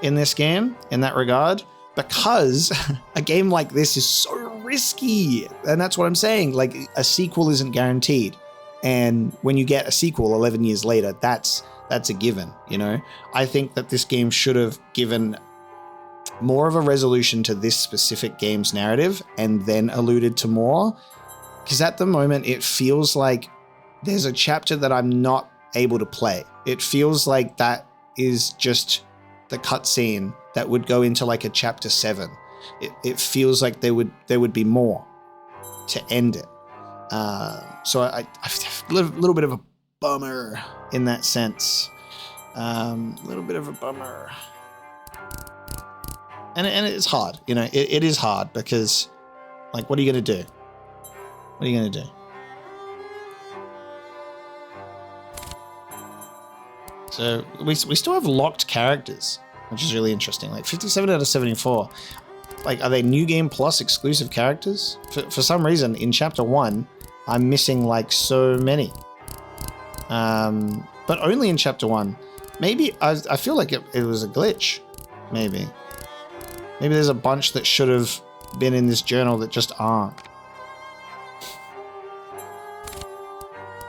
in this game in that regard, because a game like this is so risky. And that's what I'm saying. Like, a sequel isn't guaranteed. And when you get a sequel 11 years later, that's a given, you know? I think that this game should have given more of a resolution to this specific game's narrative and then alluded to more. Because at the moment, it feels like there's a chapter that I'm not able to play. It feels like that is just the cutscene that would go into like a chapter 7. It feels like there would be more to end it. So I a little bit of a bummer in that sense. A little bit of a bummer. And it's hard, you know, it is hard because, like, what are you going to do? What are you going to do? So we still have locked characters, which is really interesting. Like 57 out of 74. Like, are they New Game Plus exclusive characters? For some reason, in Chapter 1, I'm missing like so many. But only in Chapter 1. Maybe, I feel like it was a glitch. Maybe there's a bunch that should have been in this journal that just aren't.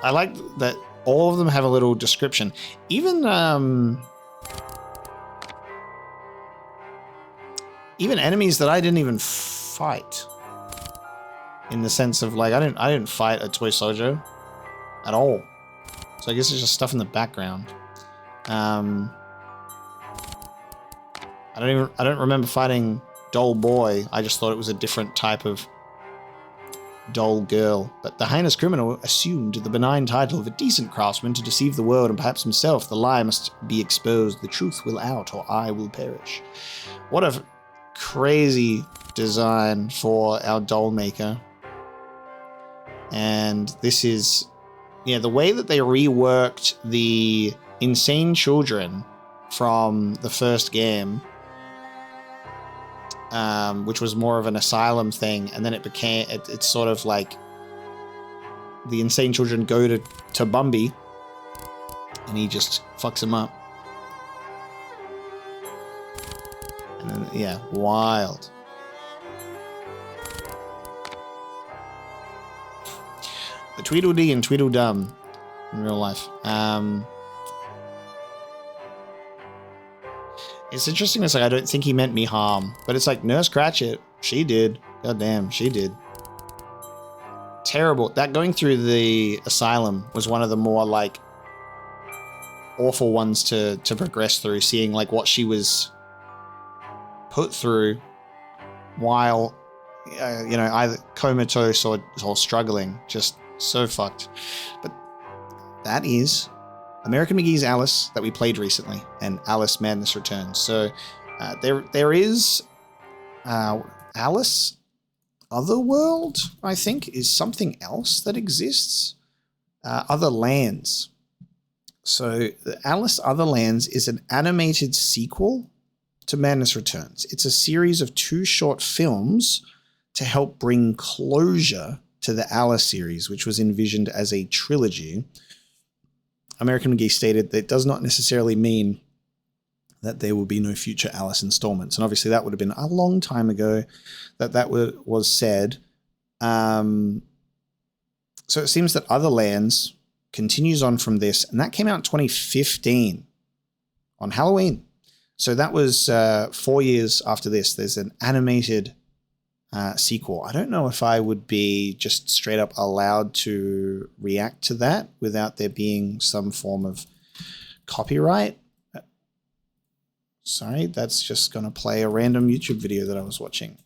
I like that all of them have a little description. Even enemies that I didn't even fight. In the sense of, like, I didn't fight a toy soldier at all. So I guess it's just stuff in the background. I don't remember fighting Doll Boy. I just thought it was a different type of Doll Girl. But the heinous criminal assumed the benign title of a decent craftsman to deceive the world and perhaps himself. The lie must be exposed. The truth will out, or I will perish. What a crazy design for our doll maker. And this is, yeah, the way that they reworked the insane children from the first game, which was more of an asylum thing, and then it's sort of like the insane children go to Bumby and he just fucks them up. And then, yeah, wild. The Tweedledee and Tweedledum in real life. It's interesting. It's like, I don't think he meant me harm, but it's like Nurse Cratchit. She did. God damn, she did. Terrible. That going through the asylum was one of the more like awful ones to progress through, seeing like what she was put through while, either comatose or struggling. Just so fucked. But that is American McGee's Alice that we played recently, and Alice Madness Returns. So there is Alice Otherworld, I think, is something else that exists. Other Lands. So Alice Otherlands is an animated sequel to Madness Returns. It's a series of 2 short films to help bring closure to the Alice series, which was envisioned as a trilogy. American McGee stated that it does not necessarily mean that there will be no future Alice installments. And obviously that would have been a long time ago that was said. So it seems that Other Lands continues on from this, and that came out in 2015 on Halloween. So that was 4 years after this. There's an animated sequel. I don't know if I would be just straight up allowed to react to that without there being some form of copyright. Sorry, that's just going to play a random YouTube video that I was watching.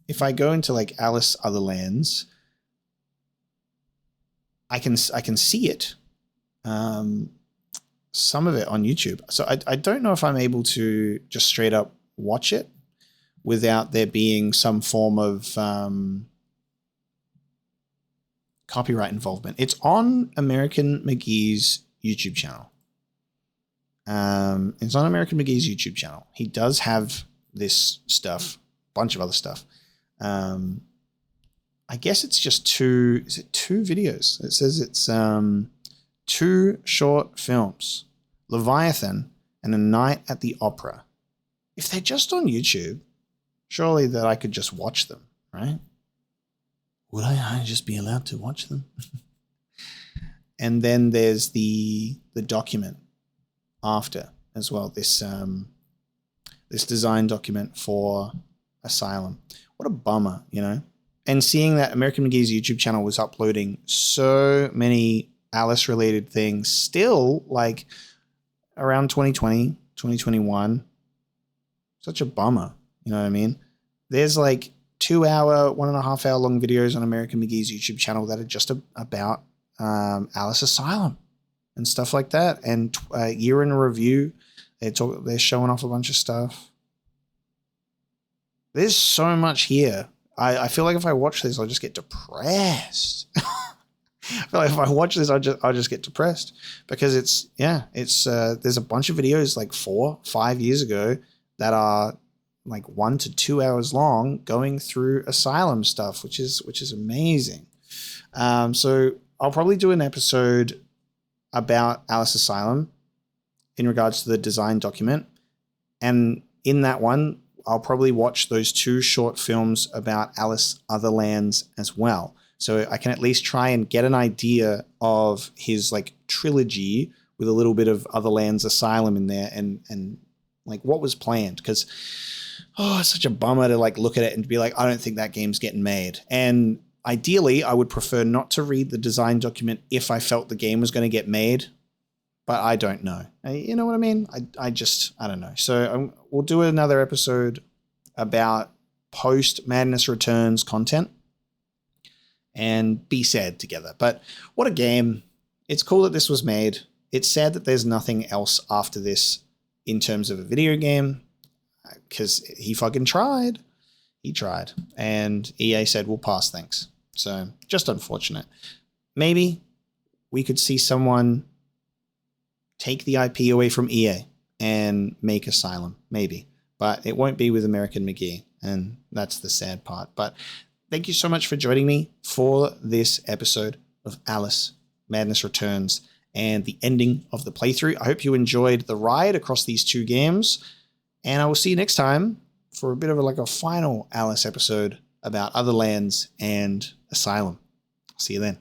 If I go into like Alice Otherlands, I can see it, some of it on YouTube. So I don't know if I'm able to just straight up watch it without there being some form of copyright involvement. It's on American McGee's YouTube channel. It's on American McGee's YouTube channel. He does have this stuff, bunch of other stuff. I guess it's just two videos? It says it's 2 short films, Leviathan and A Night at the Opera. If they're just on YouTube, surely that I could just watch them, right? Would I just be allowed to watch them? And then there's the document after as well. This design document for Asylum. What a bummer, you know? And seeing that American McGee's YouTube channel was uploading so many Alice related things still, like around 2020, 2021. Such a bummer. You know what I mean? There's like 2 hour, 1.5 hour long videos on American McGee's YouTube channel that are just about Alice Asylum and stuff like that. And year in review, they're showing off a bunch of stuff. There's so much here. I feel like if I watch this, I'll just get depressed. I feel like if I watch this, I'll just get depressed because there's a bunch of videos like 4-5 years ago that are like 1 to 2 hours long going through Asylum stuff, which is amazing. So I'll probably do an episode about Alice Asylum in regards to the design document. And in that one, I'll probably watch those 2 short films about Alice Otherlands as well. So I can at least try and get an idea of his like trilogy with a little bit of Otherlands Asylum in there and like what was planned. Because, it's such a bummer to like look at it and be like, I don't think that game's getting made. And ideally, I would prefer not to read the design document if I felt the game was going to get made. But I don't know. You know what I mean? I don't know. So we'll do another episode about post Madness Returns content and be sad together. But what a game. It's cool that this was made. It's sad that there's nothing else after this in terms of a video game because he fucking tried. He tried. And EA said, we'll pass, thanks. So just unfortunate. Maybe we could see someone take the IP away from EA and make Asylum, maybe. But it won't be with American McGee, and that's the sad part. But thank you so much for joining me for this episode of Alice Madness Returns and the ending of the playthrough. I hope you enjoyed the ride across these 2 games, and I will see you next time for a bit of a final Alice episode about Otherlands and Asylum. See you then.